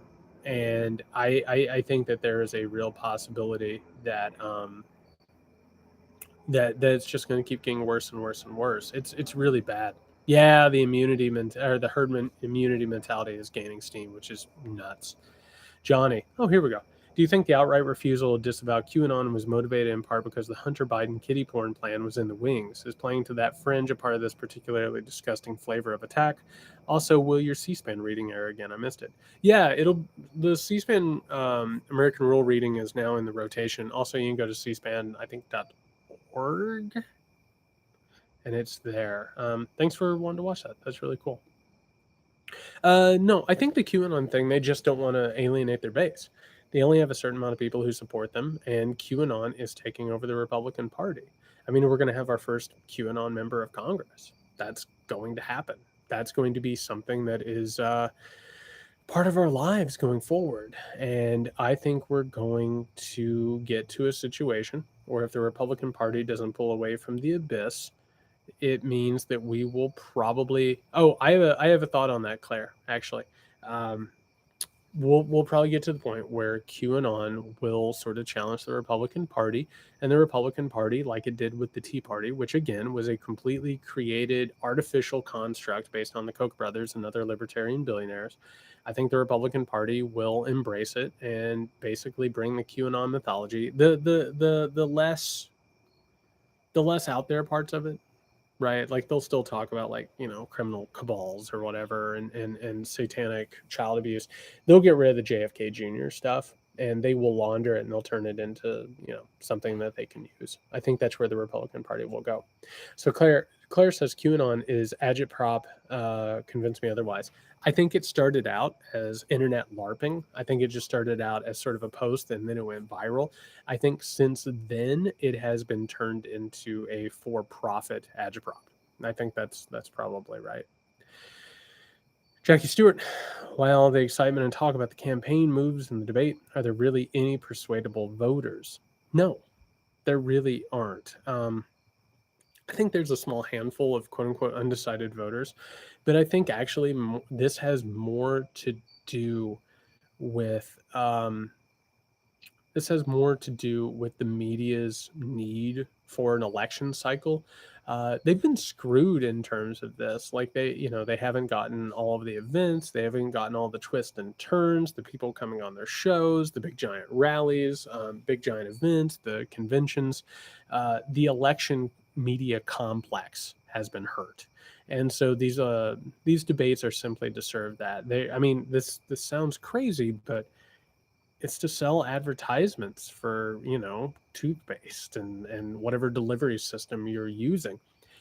And I think that there is a real possibility that it's just going to keep getting worse and worse and worse. It's really bad. Yeah, the or the immunity mentality is gaining steam, which is nuts. Johnny, oh, here we go. Do you think the outright refusal to disavow QAnon was motivated in part because the Hunter Biden kiddie porn plan was in the wings? Is playing to that fringe a part of this particularly disgusting flavor of attack? Also, will your C-SPAN reading air again? I missed it. Yeah, the C-SPAN American Rule reading is now in the rotation. Also, you can go to C-SPAN, I think .org, and it's there. Thanks for wanting to watch that. That's really cool. No, I think the QAnon thing, they just don't want to alienate their base. They only have a certain amount of people who support them, and QAnon is taking over the Republican Party. I mean, we're going to have our first QAnon member of Congress. That's going to happen. That's going to be something that is part of our lives going forward. And I think we're going to get to a situation where if the Republican Party doesn't pull away from the abyss, it means that we will probably. Oh, I have a thought on that, Claire. Actually, um, we'll probably get to the point where QAnon will sort of challenge the Republican Party, and the Republican Party, like it did with the Tea Party, which again was a completely created artificial construct based on the Koch brothers and other libertarian billionaires. I think the Republican Party will embrace it and basically bring the QAnon mythology, the less out there parts of it, right? Like they'll still talk about like, criminal cabals or whatever, and satanic child abuse. They'll get rid of the JFK Jr. stuff and they will launder it and they'll turn it into, something that they can use. I think that's where the Republican Party will go. So Claire says QAnon is agitprop. Convince me otherwise. I think it started out as internet LARPing. I think it just started out as sort of a post and then it went viral. I think since then it has been turned into a for-profit agitprop. I think that's probably right. Jackie Stewart, while all the excitement and talk about the campaign moves and the debate, are there really any persuadable voters? No, there really aren't. I think there's a small handful of quote unquote undecided voters, but I think actually this has more to do with the media's need for an election cycle. They've been screwed in terms of this. Like they haven't gotten all of the events, they haven't gotten all the twists and turns, the people coming on their shows, the big giant rallies, big giant events, the conventions. The election media complex has been hurt. And so these debates are simply to serve that. This sounds crazy, but it's to sell advertisements for, toothpaste and whatever delivery system you're using.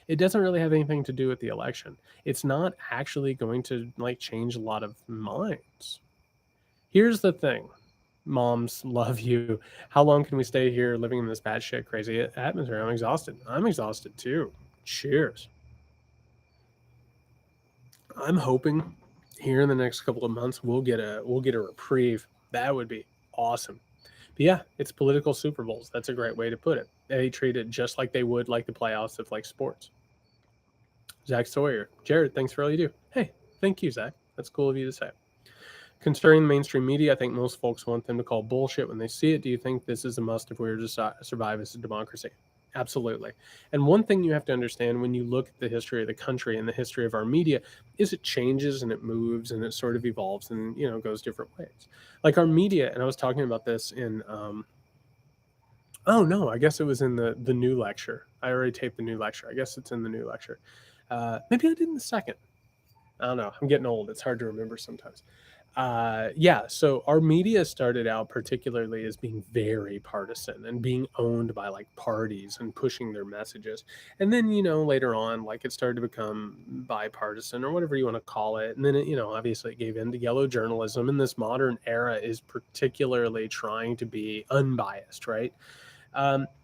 It doesn't really have anything to do with the election. It's not actually going to like change a lot of minds. Here's the thing. Moms love you. How long can we stay here living in this batshit crazy atmosphere? I'm exhausted. I'm exhausted too. Cheers. I'm hoping here in the next couple of months we'll get a reprieve. That would be awesome. But yeah, it's political Super Bowls. That's a great way to put it. They treat it just like they would like the playoffs of like sports. Zach Sawyer, Jared, thanks for all you do. Hey, thank you, Zach. That's cool of you to say. Concerning the mainstream media, I think most folks want them to call bullshit when they see it. Do you think this is a must if we were to survive as a democracy? Absolutely. And one thing you have to understand when you look at the history of the country and the history of our media is it changes and it moves and it sort of evolves and, goes different ways. Like our media, and I was talking about this in, oh no, I guess it was in the new lecture. I already taped the new lecture. I guess it's in the new lecture. Maybe I did in the second. I don't know. I'm getting old. It's hard to remember sometimes. Yeah, so our media started out particularly as being very partisan and being owned by like parties and pushing their messages. And then, later on, like it started to become bipartisan or whatever you want to call it. And then, obviously it gave in to yellow journalism. And this modern era is particularly trying to be unbiased, right?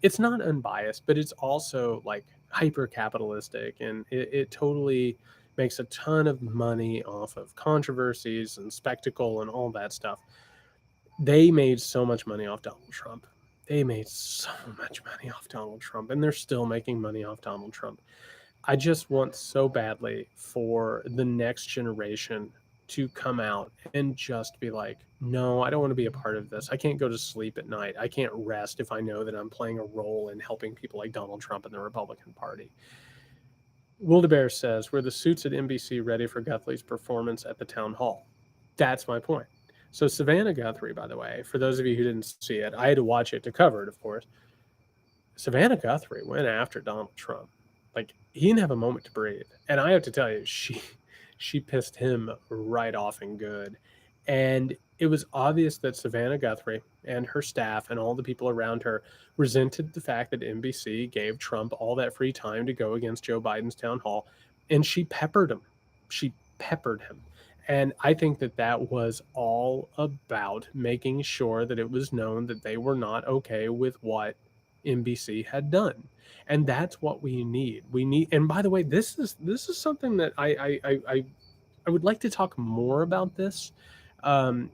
It's not unbiased, but it's also like hyper capitalistic and it totally makes a ton of money off of controversies and spectacle and all that stuff. They made so much money off Donald Trump. They made so much money off Donald Trump, and they're still making money off Donald Trump. I just want so badly for the next generation to come out and just be like, no, I don't want to be a part of this. I can't go to sleep at night. I can't rest if I know that I'm playing a role in helping people like Donald Trump and the Republican Party. Wildebeer says, were the suits at NBC ready for Guthrie's performance at the town hall? That's my point. So Savannah Guthrie, by the way, for those of you who didn't see it, I had to watch it to cover it, of course. Savannah Guthrie went after Donald Trump. Like, he didn't have a moment to breathe. And I have to tell you, she pissed him right off and good. And it was obvious that Savannah Guthrie and her staff and all the people around her resented the fact that NBC gave Trump all that free time to go against Joe Biden's town hall. And she peppered him. She peppered him. And I think that that was all about making sure that it was known that they were not okay with what NBC had done. And that's what we need. We need, and by the way, this is something that I would like to talk more about this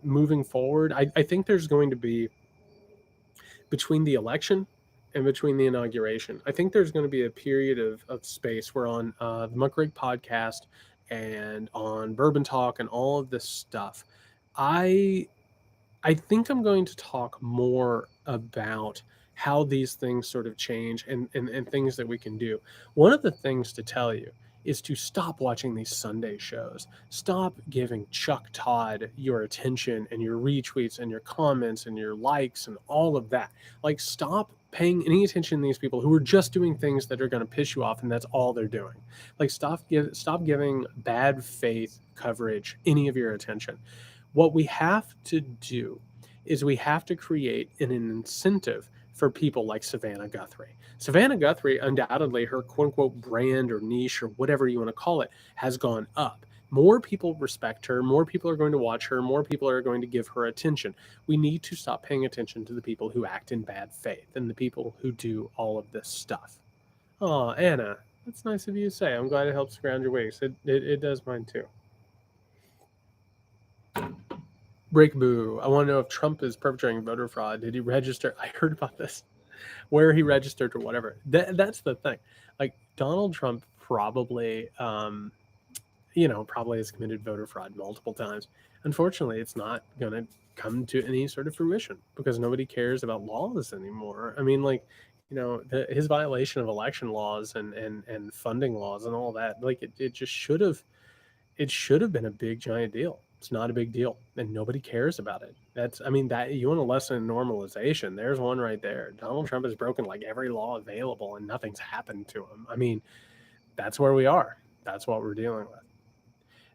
moving forward. I think there's going to be, between the election and between the inauguration, I think there's going to be a period of space where on the Muckrake podcast and on Bourbon Talk and all of this stuff, I I think I'm going to talk more about how these things sort of change and things that we can do. One of the things to tell you is to stop watching these Sunday shows. Stop giving Chuck Todd your attention and your retweets and your comments and your likes and all of that. Like, stop paying any attention to these people who are just doing things that are going to piss you off, and that's all they're doing. Like, stop giving bad faith coverage any of your attention. What we have to do is we have to create an incentive for people like Savannah Guthrie. Savannah Guthrie, undoubtedly, her quote unquote brand or niche or whatever you want to call it has gone up. More people respect her. More people are going to watch her. More people are going to give her attention. We need to stop paying attention to the people who act in bad faith and the people who do all of this stuff. Oh, Anna, that's nice of you to say. I'm glad it helps ground your wings. It does mine too. Break boo. I want to know if Trump is perpetrating voter fraud. Did he register? I heard about this. Where he registered or whatever. That's the thing. Like, Donald Trump probably, probably has committed voter fraud multiple times. Unfortunately, it's not going to come to any sort of fruition because nobody cares about laws anymore. I mean, like, his violation of election laws and funding laws and all that, like, it just should have been a big giant deal. It's not a big deal, and nobody cares about it. That you want a lesson in normalization. There's one right there. Donald Trump has broken like every law available, and nothing's happened to him. I mean, that's where we are. That's what we're dealing with.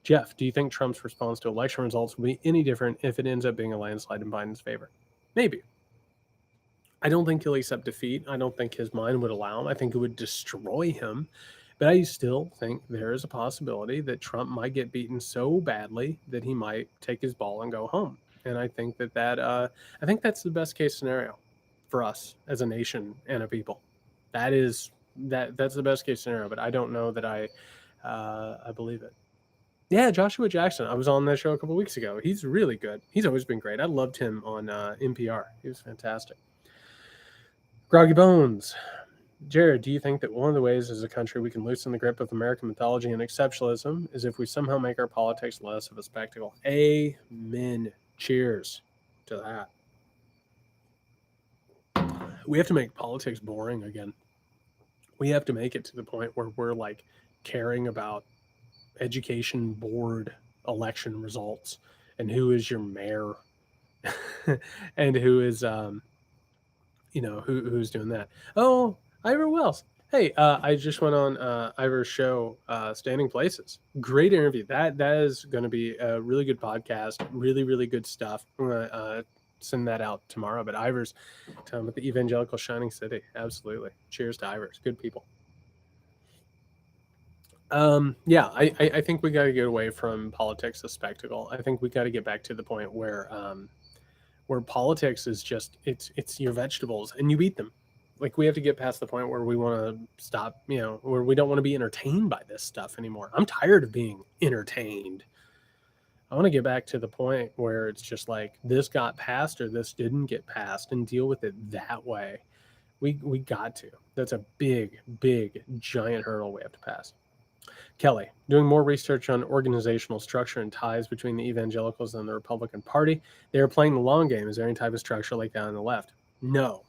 Jeff, do you think Trump's response to election results will be any different if it ends up being a landslide in Biden's favor? Maybe. I don't think he'll accept defeat. I don't think his mind would allow him. I think it would destroy him. But I still think there is a possibility that Trump might get beaten so badly that he might take his ball and go home. And I think I think that's the best case scenario for us as a nation and a people. That's the best case scenario. But I don't know that I believe it. Yeah, Joshua Jackson. I was on that show a couple weeks ago. He's really good. He's always been great. I loved him on NPR. He was fantastic. Groggy Bones. Jared, do you think that one of the ways as a country we can loosen the grip of American mythology and exceptionalism is if we somehow make our politics less of a spectacle? Amen. Cheers to that. We have to make politics boring again. We have to make it to the point where we're like caring about education board election results and who is your mayor and who is who's doing that. Oh, Ivor Wells. Hey, I just went on Ivor's show, Standing Places. Great interview. That is going to be a really good podcast. Really, really good stuff. I'm going to send that out tomorrow. But Ivor's talking about the evangelical shining city. Absolutely. Cheers to Ivor's. Good people. Yeah, I think we got to get away from politics as spectacle. I think we got to get back to the point where politics is just it's your vegetables and you eat them. Like, we have to get past the point where we want to stop, where we don't want to be entertained by this stuff anymore. I'm tired of being entertained. I want to get back to the point where it's just like this got passed or this didn't get passed and deal with it that way. We got to. That's a big, big, giant hurdle we have to pass. Kelly, doing more research on organizational structure and ties between the evangelicals and the Republican Party. They are playing the long game. Is there any type of structure like that on the left? No.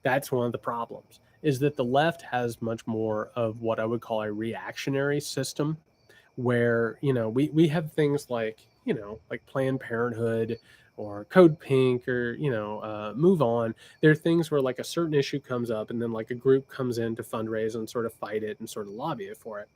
That's one of the problems. is that the left has much more of what I would call a reactionary system, where we have things like like Planned Parenthood or Code Pink, or Move On. There are things where like a certain issue comes up, and then like a group comes in to fundraise and sort of fight it and sort of lobby it for it.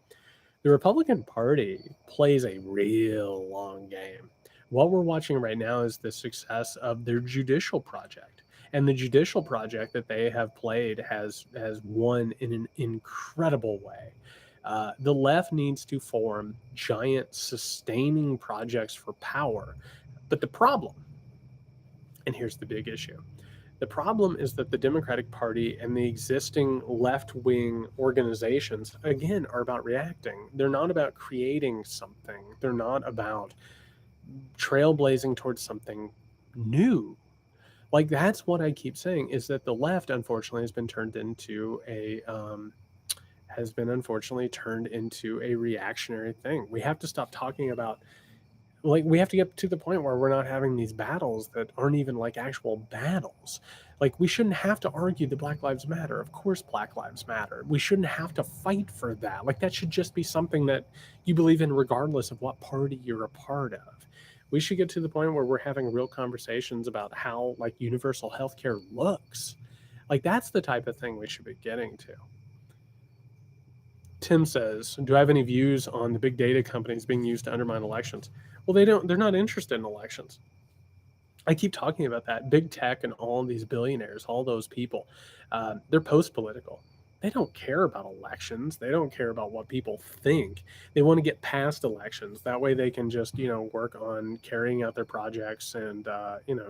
The Republican Party plays a real long game. What we're watching right now is the success of their judicial project. And the judicial project that they have played has won in an incredible way. The left needs to form giant sustaining projects for power. But the problem, and here's the big issue, the problem is that the Democratic Party and the existing left wing organizations, again, are about reacting. They're not about creating something, they're not about trailblazing towards something new. Like, that's what I keep saying, is that the left, unfortunately, has been turned into a reactionary thing. We have to stop talking about, like, we have to get to the point where we're not having these battles that aren't even like actual battles. Like, we shouldn't have to argue that Black Lives Matter. Of course Black Lives Matter. We shouldn't have to fight for that. Like, that should just be something that you believe in regardless of what party you're a part of. We should get to the point where we're having real conversations about how like universal healthcare looks. Like, that's the type of thing we should be getting to. Tim says, do I have any views on the big data companies being used to undermine elections? Well, they're not interested in elections. I keep talking about that. Big tech and all these billionaires, all those people, they're post-political. They don't care about elections. They don't care about what people think. They want to get past elections. That way they can just, work on carrying out their projects and,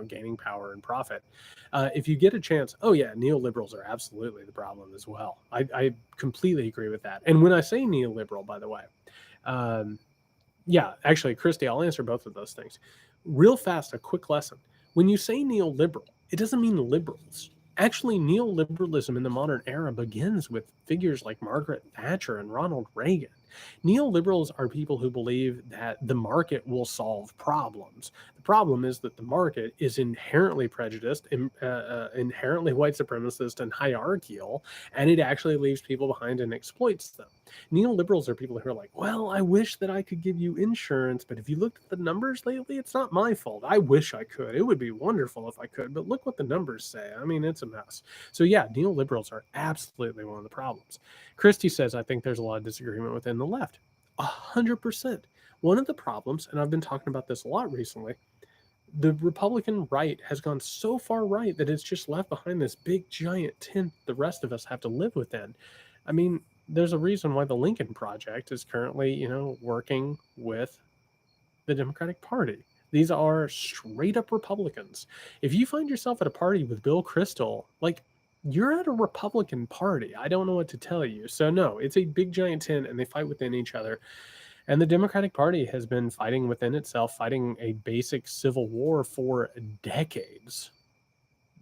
gaining power and profit. If you get a chance, oh yeah, neoliberals are absolutely the problem as well. I completely agree with that. And when I say neoliberal, by the way, yeah, actually, Christy, I'll answer both of those things. Real fast, a quick lesson. When you say neoliberal, it doesn't mean liberals. Actually, neoliberalism in the modern era begins with figures like Margaret Thatcher and Ronald Reagan. Neoliberals are people who believe that the market will solve problems. The problem is that the market is inherently prejudiced, inherently white supremacist and hierarchical, and it actually leaves people behind and exploits them. Neoliberals are people who are like, well, I wish that I could give you insurance, but if you looked at the numbers lately, it's not my fault. I wish I could. It would be wonderful if I could, but look what the numbers say. I mean, it's a mess. So yeah, neoliberals are absolutely one of the problems. Christy says, I think there's a lot of disagreement within the left. 100%. One of the problems, and I've been talking about this a lot recently, the Republican right has gone so far right that it's just left behind this big giant tent the rest of us have to live within. I mean, there's a reason why the Lincoln Project is currently, working with the Democratic Party. These are straight up Republicans. If you find yourself at a party with Bill Kristol, like, you're at a Republican party. I don't know what to tell you. So no, it's a big giant tent and they fight within each other. And the Democratic Party has been fighting within itself, fighting a basic civil war for decades.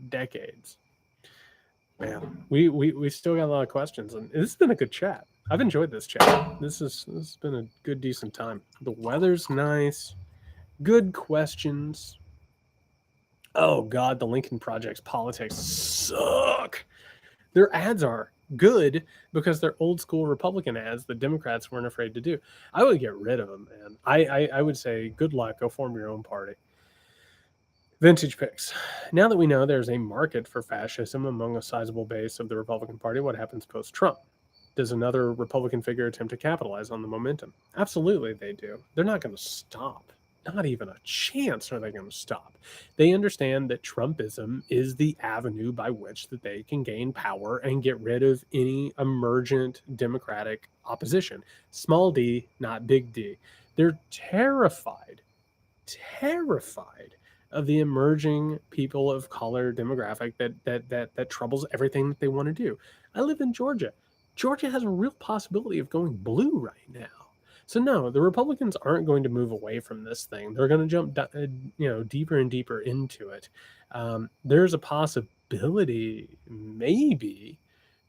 Decades. Man, we still got a lot of questions, and this has been a good chat. I've enjoyed this chat. This has been a good, decent time. The weather's nice. Good questions. Oh God, the Lincoln Project's politics suck. Their ads are good because they're old school Republican ads that Democrats weren't afraid to do. I would get rid of them, man. I would say good luck. Go form your own party. Vintage picks. Now that we know there's a market for fascism among a sizable base of the Republican Party, what happens post-Trump? Does another Republican figure attempt to capitalize on the momentum? Absolutely they do. They're not going to stop. Not even a chance are they going to stop. They understand that Trumpism is the avenue by which that they can gain power and get rid of any emergent Democratic opposition. Small d, not big D. They're terrified of the emerging people of color demographic that troubles everything that they want to do. I live in Georgia. Georgia has a real possibility of going blue right now. So no, the Republicans aren't going to move away from this thing. They're going to jump, deeper and deeper into it. There's a possibility, maybe,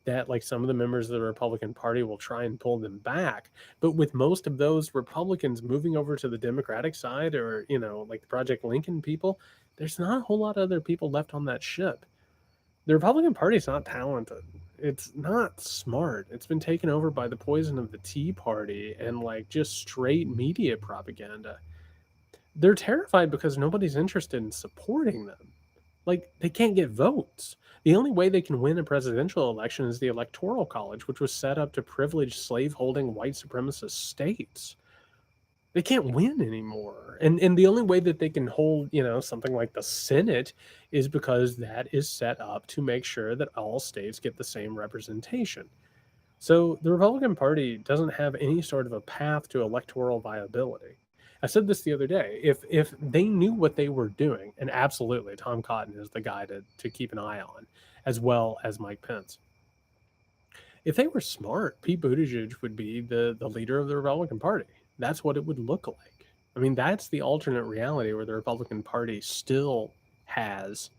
that like some of the members of the Republican Party will try and pull them back. But with most of those Republicans moving over to the Democratic side, or, like the Project Lincoln people, there's not a whole lot of other people left on that ship. The Republican Party is not talented. It's not smart. It's been taken over by the poison of the Tea Party and like just straight media propaganda. They're terrified because nobody's interested in supporting them. Like, they can't get votes. The only way they can win a presidential election is the Electoral College, which was set up to privilege slave-holding white supremacist states. They can't win anymore. And the only way that they can hold, something like the Senate is because that is set up to make sure that all states get the same representation. So the Republican Party doesn't have any sort of a path to electoral viability. I said this the other day. If they knew what they were doing, and absolutely Tom Cotton is the guy to keep an eye on, as well as Mike Pence. If they were smart, Pete Buttigieg would be the leader of the Republican Party. That's what it would look like. I mean, that's the alternate reality where the Republican Party still has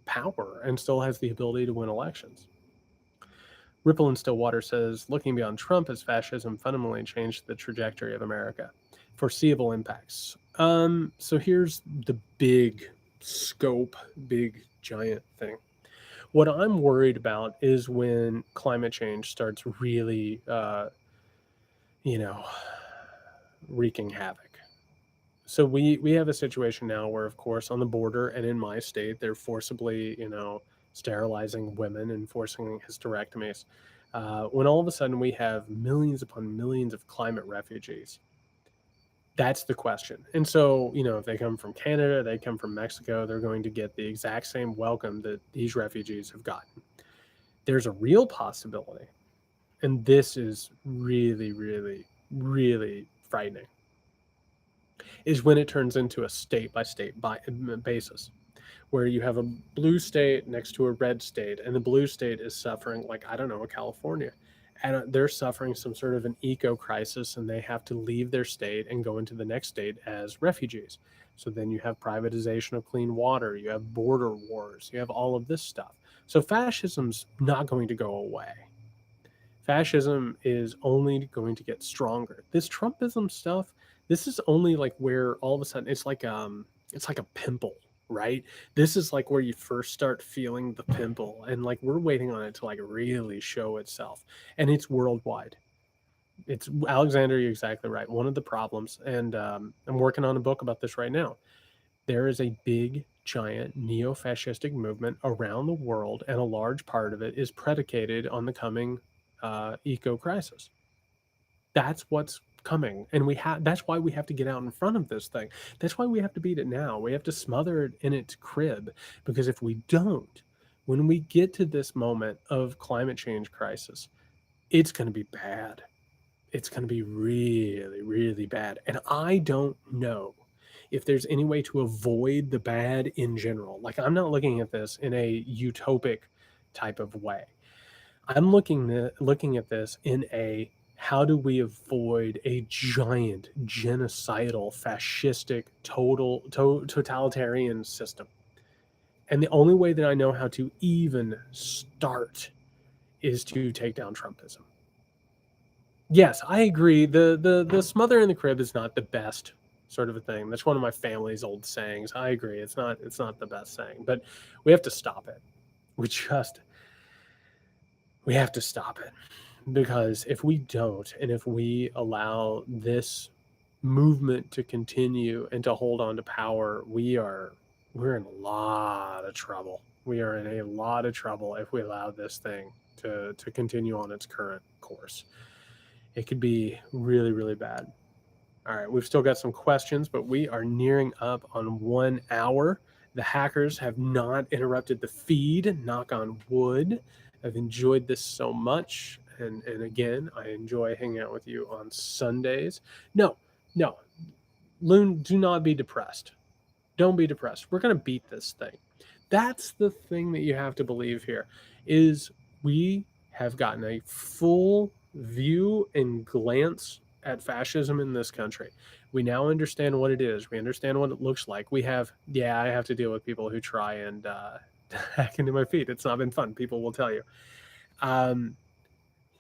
power and still has the ability to win elections. Ripple in Stillwater says, looking beyond Trump, has fascism fundamentally changed the trajectory of America? Foreseeable impacts. So here's the big scope, big giant thing. What I'm worried about is when climate change starts really, you know, wreaking havoc. So we have a situation now where, of course, on the border and in my state, they're forcibly, sterilizing women and forcing hysterectomies. When all of a sudden we have millions upon millions of climate refugees, that's the question. And so, if they come from Canada, they come from Mexico, they're going to get the exact same welcome that these refugees have gotten. There's a real possibility, and this is really, really, really frightening, is when it turns into a state by state basis, where you have a blue state next to a red state, and the blue state is suffering, like, I don't know, California, and they're suffering some sort of an eco crisis, and they have to leave their state and go into the next state as refugees. So then you have privatization of clean water, you have border wars, you have all of this stuff. So fascism's not going to go away. Fascism is only going to get stronger. This Trumpism stuff, this is only like where all of a sudden it's like a pimple, right? This is like where you first start feeling the pimple, and like we're waiting on it to like really show itself, and it's worldwide. It's Alexander, you're exactly right. One of the problems, and I'm working on a book about this right now. There is a big, giant neo-fascistic movement around the world, and a large part of it is predicated on the coming eco crisis. That's what's coming, and that's why we have to get out in front of this thing. That's why we have to beat it now. We have to smother it in its crib, because if we don't, when we get to this moment of climate change crisis, it's going to be bad. It's going to be really, really bad. And I don't know if there's any way to avoid the bad in general. Like, I'm not looking at this in a utopic type of way. I'm looking at this in a, how do we avoid a giant genocidal, fascistic, totalitarian system? And the only way that I know how to even start is to take down Trumpism. Yes, I agree. The smother in the crib is not the best sort of a thing. That's one of my family's old sayings. I agree. It's not the best saying, but we have to stop it. We have to stop it, because if we don't, and if we allow this movement to continue and to hold on to power, we're in a lot of trouble. We are in a lot of trouble if we allow this thing to continue on its current course. It could be really, really bad. All right, we've still got some questions, but we are nearing up on 1 hour. The hackers have not interrupted the feed, knock on wood. I've enjoyed this so much. And again, I enjoy hanging out with you on Sundays. No, Loon, do not be depressed. Don't be depressed. We're going to beat this thing. That's the thing that you have to believe here, is we have gotten a full view and glance at fascism in this country. We now understand what it is. We understand what it looks like. I have to deal with people who try and hack into my feed. It's not been fun. People will tell you.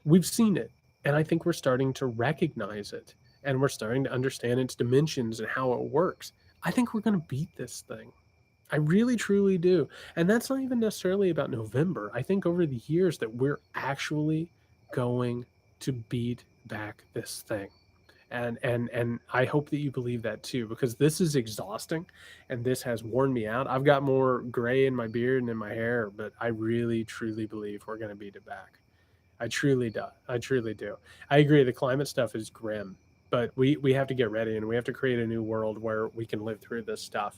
We've seen it, and I think we're starting to recognize it, and we're starting to understand its dimensions and how it works. I think we're going to beat this thing. I really truly do. And that's not even necessarily about November. I think over the years that we're actually going to beat back this thing. And I hope that you believe that too, because this is exhausting and this has worn me out. I've got more gray in my beard and in my hair, but I really truly believe we're going to beat it back. I truly do. I truly do. I agree. The climate stuff is grim, but we have to get ready and we have to create a new world where we can live through this stuff.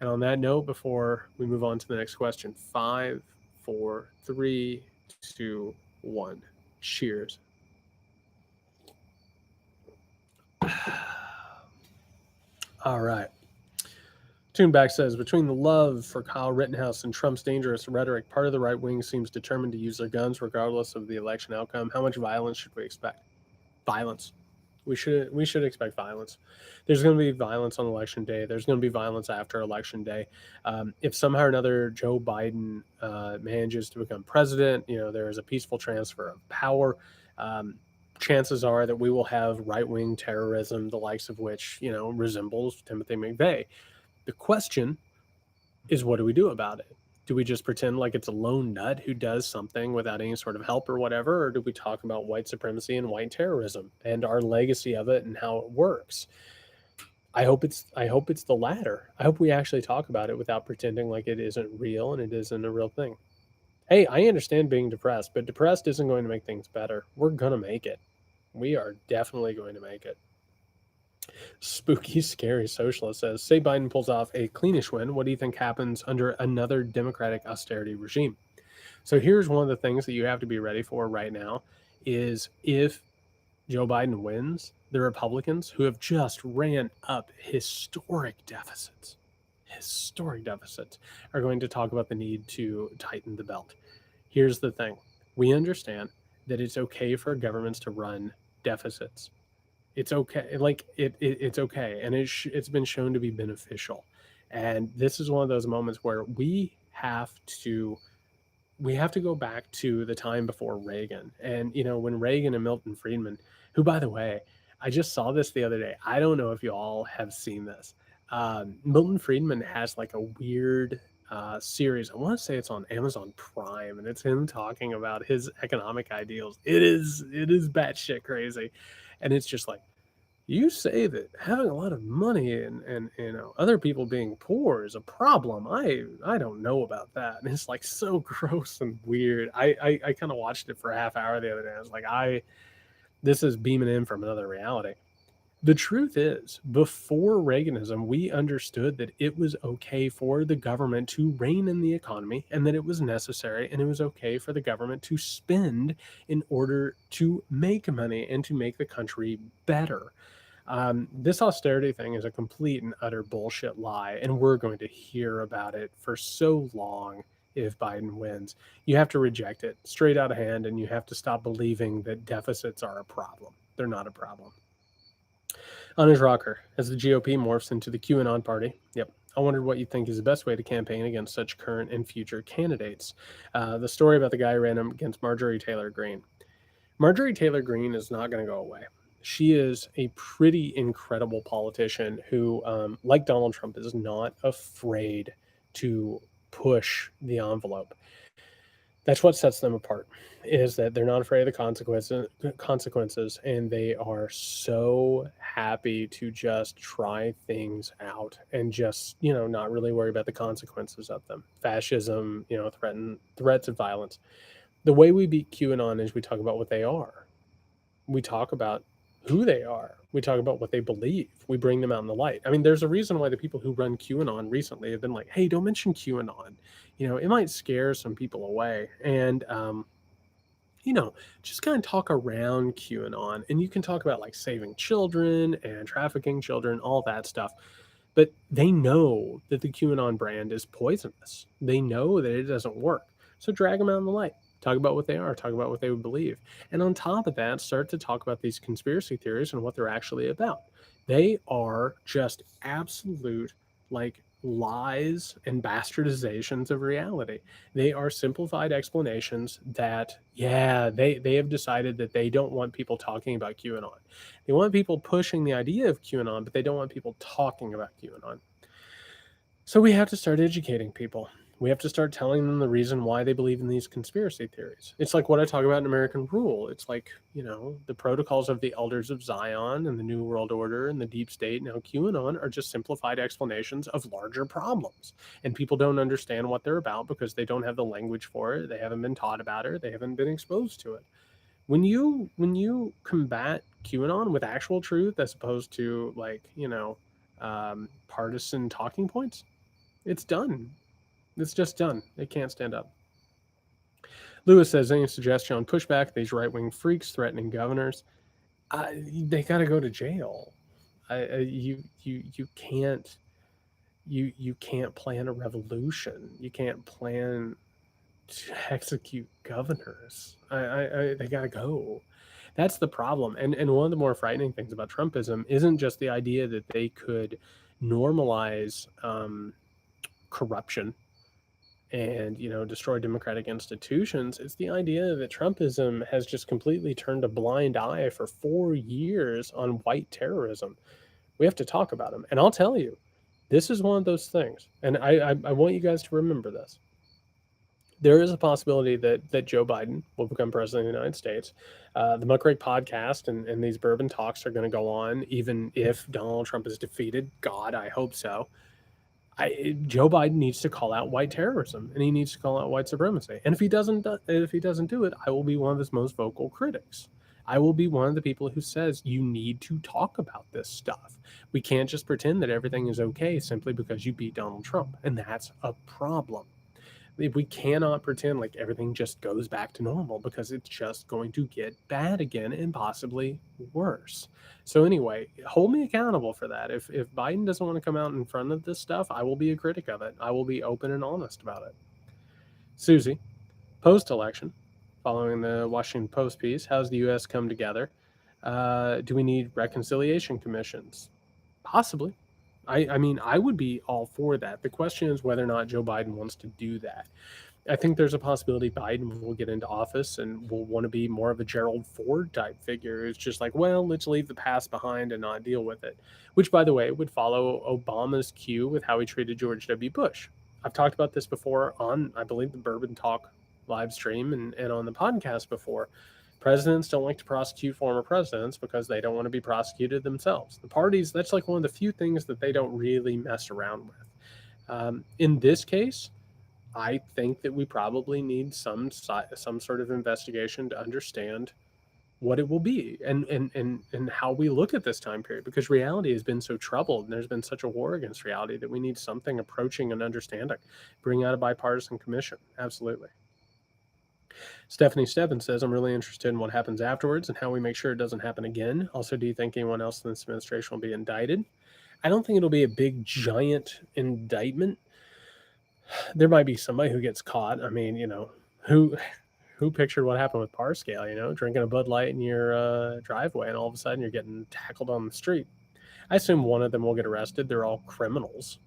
And on that note, before we move on to the next question, five, four, three, two, one. Cheers. All right. Tuneback says, between the love for Kyle Rittenhouse and Trump's dangerous rhetoric, part of the right wing seems determined to use their guns regardless of the election outcome. How much violence should we expect? Violence. We should expect violence. There's going to be violence on election day. There's going to be violence after election day. If somehow or another Joe Biden manages to become president, there is a peaceful transfer of power. Um, Chances are that we will have right wing terrorism, the likes of which resembles Timothy McVeigh. The question is, what do we do about it? Do we just pretend like it's a lone nut who does something without any sort of help or whatever, or do we talk about white supremacy and white terrorism and our legacy of it and how it works? I hope it's the latter. I hope we actually talk about it without pretending like it isn't real and it isn't a real thing. Hey, I understand being depressed, but depressed isn't going to make things better. We're gonna make it. We are definitely going to make it. Spooky, scary socialist says, say Biden pulls off a cleanish win. What do you think happens under another Democratic austerity regime? So here's one of the things that you have to be ready for right now is if Joe Biden wins, the Republicans who have just ran up historic deficits are going to talk about the need to tighten the belt. Here's the thing. We understand that it's okay for governments to run deficits. It's okay. It's okay, and it's been shown to be beneficial. And this is one of those moments where we have to go back to the time before Reagan. And when Reagan and Milton Friedman, who by the way, I just saw this the other day. I don't know if you all have seen this. Milton Friedman has like a weird series. I want to say it's on Amazon Prime, and it's him talking about his economic ideals. It is batshit crazy, and it's just like, you say that having a lot of money and other people being poor is a problem. I don't know about that. And it's like so gross and weird. I kind of watched it for a half hour the other day. I was like, this is beaming in from another reality. The truth is, before Reaganism, we understood that it was okay for the government to rein in the economy and that it was necessary and it was okay for the government to spend in order to make money and to make the country better. This austerity thing is a complete and utter bullshit lie, and we're going to hear about it for so long if Biden wins. You have to reject it straight out of hand, and you have to stop believing that deficits are a problem. They're not a problem. On his rocker, as the GOP morphs into the QAnon party, yep. I wondered what you think is the best way to campaign against such current and future candidates. The story about the guy who ran against Marjorie Taylor Greene. Marjorie Taylor Greene is not going to go away. She is a pretty incredible politician who, like Donald Trump, is not afraid to push the envelope. That's what sets them apart, is that they're not afraid of the consequences, and they are so happy to just try things out and just not really worry about the consequences of them. Fascism, threats of violence. The way we beat QAnon is we talk about what they are. We talk about who they are. We talk about what they believe. We bring them out in the light. I mean, there's a reason why the people who run QAnon recently have been like, hey, don't mention QAnon. It might scare some people away. And, just kind of talk around QAnon. And you can talk about like saving children and trafficking children, all that stuff. But they know that the QAnon brand is poisonous. They know that it doesn't work. So drag them out in the light. Talk about what they are, talk about what they would believe. And on top of that, start to talk about these conspiracy theories and what they're actually about. They are just absolute like lies and bastardizations of reality. They are simplified explanations that, yeah, they have decided that they don't want people talking about QAnon. They want people pushing the idea of QAnon, but they don't want people talking about QAnon. So we have to start educating people. We have to start telling them the reason why they believe in these conspiracy theories. It's like what I talk about in American Rule. It's like, the protocols of the Elders of Zion and the New World Order and the Deep State, now QAnon, are just simplified explanations of larger problems. And people don't understand what they're about because they don't have the language for it. They haven't been taught about it. They haven't been exposed to it. When you combat QAnon with actual truth as opposed to partisan talking points, it's done. It's just done. It can't stand up. Lewis says, any suggestion on pushback? These right wing freaks threatening governors. They got to go to jail. You can't you can't plan a revolution. You can't plan to execute governors. They got to go. That's the problem. And one of the more frightening things about Trumpism isn't just the idea that they could normalize corruption and destroy democratic institutions. It's the idea that Trumpism has just completely turned a blind eye for 4 years on white terrorism. We have to talk about them, and I'll tell you, this is one of those things, and I want you guys to remember this. There is a possibility that Joe Biden will become president of the United States. The Muckrake podcast and these Bourbon talks are going to go on even if Donald Trump is defeated. God, I hope so. Joe Biden needs to call out white terrorism, and he needs to call out white supremacy. And if he doesn't do it, I will be one of his most vocal critics. I will be one of the people who says you need to talk about this stuff. We can't just pretend that everything is okay simply because you beat Donald Trump, and that's a problem. We cannot pretend like everything just goes back to normal because it's just going to get bad again and possibly worse. So anyway, hold me accountable for that. If Biden doesn't want to come out in front of this stuff, I will be a critic of it. I will be open and honest about it. Susie, post-election, following the Washington Post piece, how's the U.S. come together? Do we need reconciliation commissions? Possibly. I mean, I would be all for that. The question is whether or not Joe Biden wants to do that. I think there's a possibility Biden will get into office and will want to be more of a Gerald Ford type figure. It's just like, well, let's leave the past behind and not deal with it. Which, by the way, would follow Obama's cue with how he treated George W. Bush. I've talked about this before on, I believe, the Bourbon Talk live stream and on the podcast before. Presidents don't like to prosecute former presidents because they don't want to be prosecuted themselves. The parties, that's like one of the few things that they don't really mess around with. In this case, I think that we probably need some sort of investigation to understand what it will be and how we look at this time period, because reality has been so troubled and there's been such a war against reality that we need something approaching an understanding. Bring out a bipartisan commission. Absolutely. Stephanie Stebbins says, I'm really interested in what happens afterwards and how we make sure it doesn't happen again. Also, do you think anyone else in this administration will be indicted? I don't think it'll be a big, giant indictment. There might be somebody who gets caught. I mean, who pictured what happened with Parscale, drinking a Bud Light in your driveway and all of a sudden you're getting tackled on the street. I assume one of them will get arrested. They're all criminals.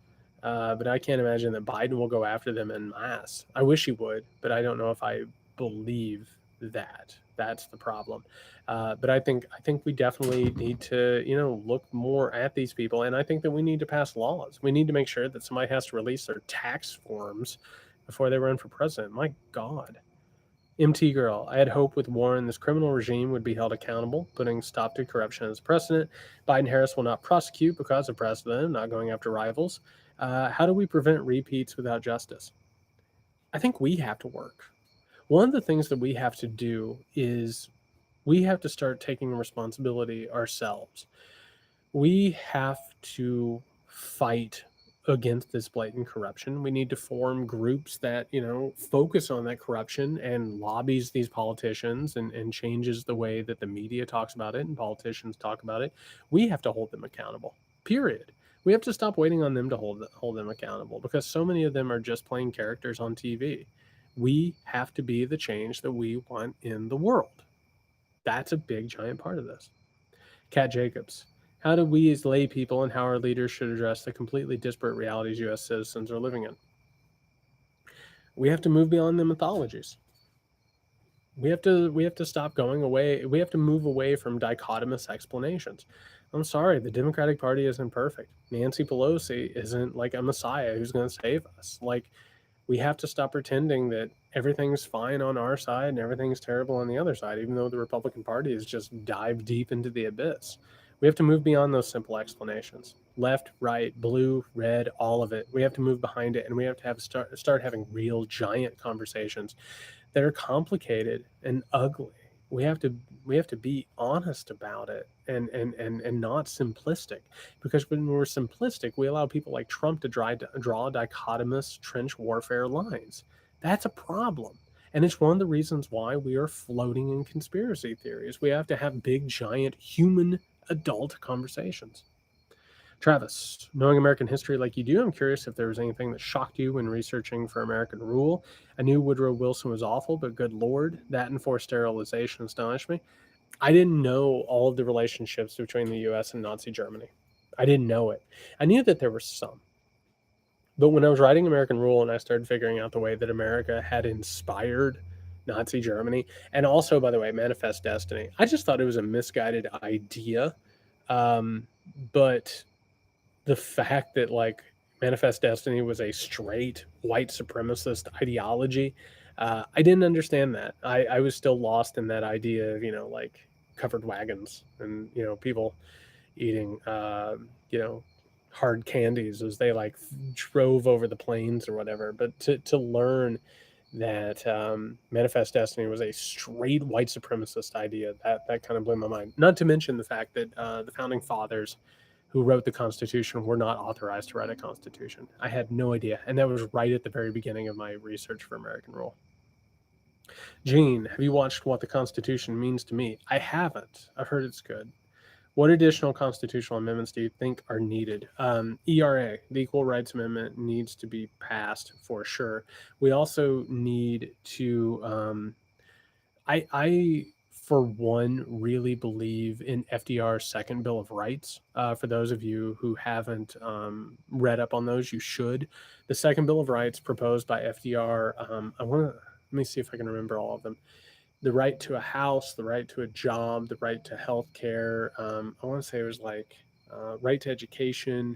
But I can't imagine that Biden will go after them en masse. I wish he would, but I don't know if I believe that. That's the problem. But I think we definitely need to, look more at these people, and I think that we need to pass laws. We need to make sure that somebody has to release their tax forms before they run for president. My God. MT Girl, I had hope with Warren this criminal regime would be held accountable, putting stop to corruption as precedent. Biden-Harris will not prosecute because of precedent, not going after rivals. How do we prevent repeats without justice? I think we have to work. One of the things that we have to do is we have to start taking responsibility ourselves. We have to fight against this blatant corruption. We need to form groups that, focus on that corruption and lobbies these politicians and changes the way that the media talks about it and politicians talk about it. We have to hold them accountable, period. We have to stop waiting on them to hold them accountable because so many of them are just playing characters on TV. We have to be the change that we want in the world. That's a big, giant part of this. Kat Jacobs, how do we as lay people and how our leaders should address the completely disparate realities U.S. citizens are living in? We have to move beyond the mythologies. We have to stop going away. We have to move away from dichotomous explanations. I'm sorry, the Democratic Party isn't perfect. Nancy Pelosi isn't like a messiah who's going to save us. Like, we have to stop pretending that everything's fine on our side and everything's terrible on the other side, even though the Republican Party has just dived deep into the abyss. We have to move beyond those simple explanations. Left, right, blue, red, all of it. We have to move behind it, and we have to start having real giant conversations that are complicated and ugly. We have to we have to be honest about it and not simplistic, because when we're simplistic, we allow people like Trump to draw dichotomous trench warfare lines. That's a problem. And it's one of the reasons why we are floating in conspiracy theories. We have to have big, giant, human, adult conversations. Travis, knowing American history like you do, I'm curious if there was anything that shocked you when researching for American rule. I knew Woodrow Wilson was awful, but good lord, that and forced sterilization astonished me. I didn't know all of the relationships between the US and Nazi Germany. I didn't know it. I knew that there were some. But when I was writing American Rule and I started figuring out the way that America had inspired Nazi Germany, and also, by the way, Manifest Destiny, I just thought it was a misguided idea. Um, but the fact that like Manifest Destiny was a straight white supremacist ideology, I didn't understand that. I was still lost in that idea of, like covered wagons and, people eating, hard candies as they like drove over the plains or whatever. But to learn that Manifest Destiny was a straight white supremacist idea, that kind of blew my mind. Not to mention the fact that the founding fathers who wrote the Constitution were not authorized to write a Constitution. I had no idea, and that was right at the very beginning of my research for American Rule. Gene, have you watched What the Constitution Means to Me? I haven't. I've heard it's good. What additional constitutional amendments do you think are needed? ERA, the Equal Rights Amendment, needs to be passed for sure. We also need to. I, for one, really believe in FDR's second Bill of Rights. For those of you who haven't read up on those, you should. The second Bill of Rights proposed by FDR. I want to let me see if I can remember all of them: the right to a house, the right to a job, the right to health care. I want to say it was like right to education,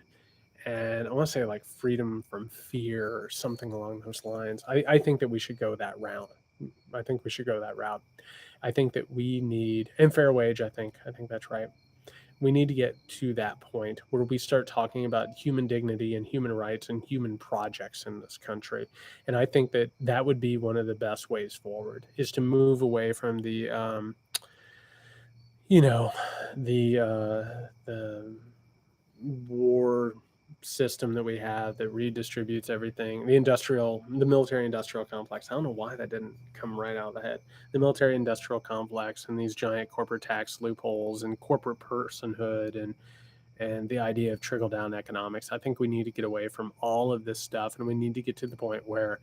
and I want to say like freedom from fear or something along those lines. I think that we should go that route. I think we should go that route. I think that we need, and fair wage. I think that's right. We need to get to that point where we start talking about human dignity and human rights and human projects in this country. And I think that that would be one of the best ways forward, is to move away from you know, the war system that we have that redistributes everything. The military industrial complex. I don't know why that didn't come right out of the head. The military industrial complex and these giant corporate tax loopholes and corporate personhood and the idea of trickle down economics. I think we need to get away from all of this stuff, and we need to get to the point where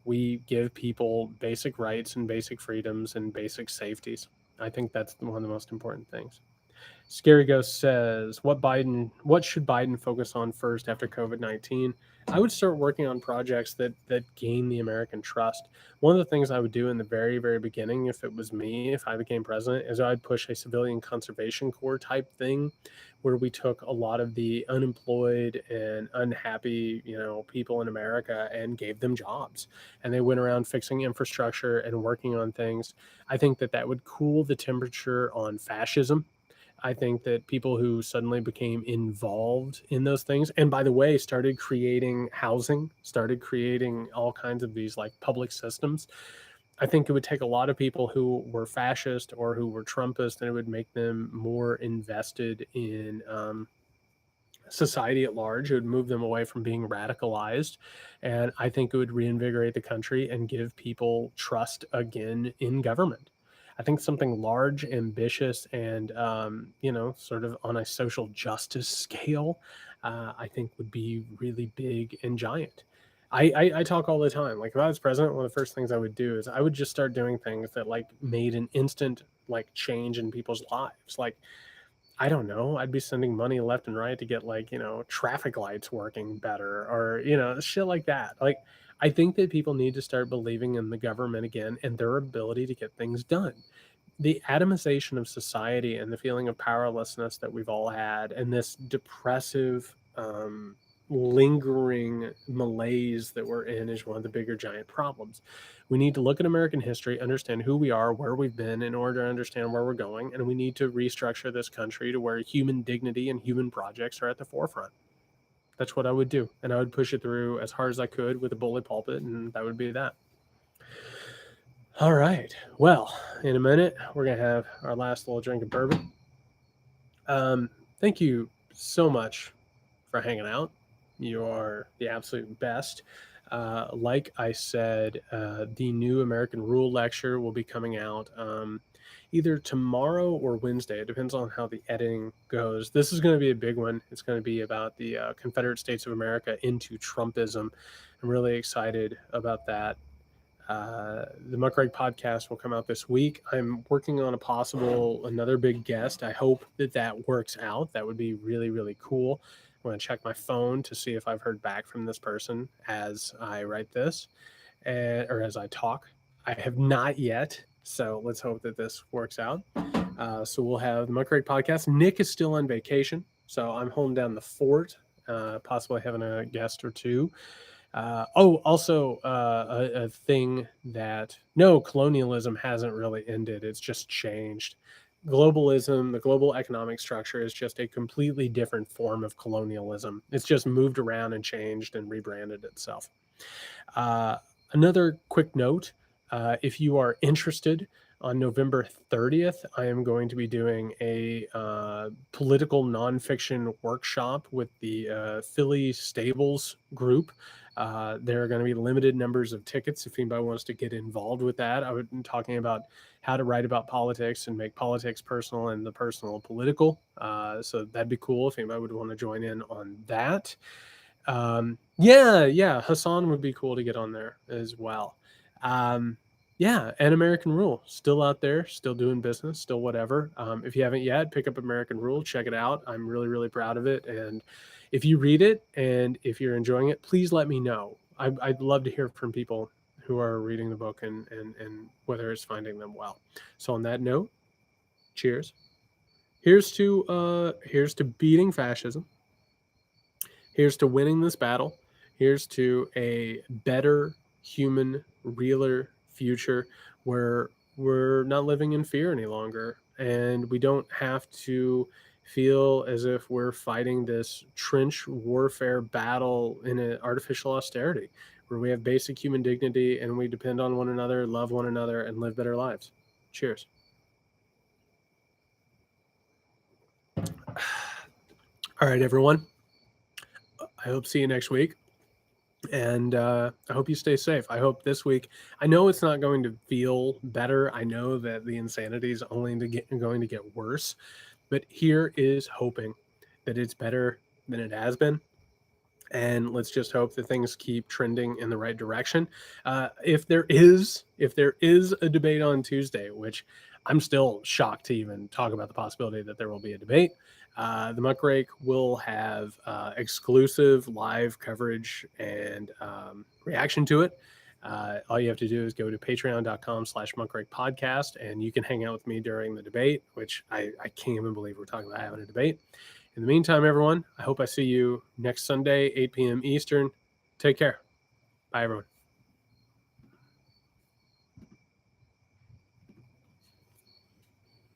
we give people basic rights and basic freedoms and basic safeties. I think that's one of the most important things. Scary Ghost says, What should Biden focus on first after COVID-19? I would start working on projects that gain the American trust. One of the things I would do in the very, very beginning, if it was me, if I became president, is I'd push a civilian conservation corps type thing, where we took a lot of the unemployed and unhappy, people in America and gave them jobs. And they went around fixing infrastructure and working on things. I think that that would cool the temperature on fascism. I think that people who suddenly became involved in those things, and by the way, started creating housing, started creating all kinds of these like public systems. I think it would take a lot of people who were fascist or who were Trumpist, and it would make them more invested in society at large. It would move them away from being radicalized. And I think it would reinvigorate the country and give people trust again in government. I think something large, ambitious, and, sort of on a social justice scale, I think would be really big and giant. I talk all the time. Like if I was president, one of the first things I would do is I would just start doing things that like made an instant like change in people's lives. Like I don't know. I'd be sending money left and right to get like, traffic lights working better or, shit like that. Like, I think that people need to start believing in the government again and their ability to get things done. the atomization of society and the feeling of powerlessness that we've all had, and this depressive, lingering malaise that we're in, is one of the bigger giant problems. We need to look at American history, understand who we are, where we've been, in order to understand where we're going, and we need to restructure this country to where human dignity and human projects are at the forefront. That's what I would do, and I would push it through as hard as I could with a bully pulpit, and that would be that. All right. Well, in a minute, we're going to have our last little drink of bourbon. Thank you so much for hanging out. You are the absolute best. Like I said, the new American Rule lecture will be coming out either tomorrow or Wednesday. It depends on how the editing goes. This is going to be a big one. It's going to be about the Confederate States of America into Trumpism. I'm really excited about that. The Muckrake podcast will come out this week. I'm working on another big guest. I hope that works out. That would be really, really cool. I'm going to check my phone to see if I've heard back from this person as I write this, or as I talk. I have not yet, so let's hope that this works out. So we'll have the Muckrake podcast. Nick is still on vacation, so I'm holding down the fort, possibly having a guest or two. Also, a thing that no, colonialism hasn't really ended. It's just changed. Globalism, the global economic structure, is just a completely different form of colonialism. It's just moved around and changed and rebranded itself. Another quick note, if you are interested, on November 30th, I am going to be doing a political nonfiction workshop with the Philly Stables group. There are going to be limited numbers of tickets if anybody wants to get involved with that. I would be talking about how to write about politics and make politics personal and the personal political. So that'd be cool if anybody would want to join in on that. Yeah, Hassan would be cool to get on there as well. Yeah, and American Rule, still out there, still doing business, still whatever. If you haven't yet, pick up American Rule, check it out. I'm really, really proud of it. And if you read it and if you're enjoying it, please let me know. I'd love to hear from people who are reading the book and whether it's finding them well. So on that note, cheers. Here's to beating fascism. Here's to winning this battle. Here's to a better, human, realer future where we're not living in fear any longer. And we don't have to feel as if we're fighting this trench warfare battle in an artificial austerity, where we have basic human dignity and we depend on one another, love one another, and live better lives. Cheers. All right, everyone. I hope to see you next week. And I hope you stay safe. I hope this week, I know it's not going to feel better. I know that the insanity is only going to get worse. But here is hoping that it's better than it has been. And let's just hope that things keep trending in the right direction. If there is a debate on Tuesday, which I'm still shocked to even talk about the possibility that there will be a debate, the Muckrake will have exclusive live coverage and reaction to it. All you have to do is go to patreon.com/Muckrake podcast, and you can hang out with me during the debate, which I can't even believe we're talking about having a debate. In the meantime, everyone, I hope I see you next Sunday, 8 p.m. Eastern. Take care. Bye, everyone.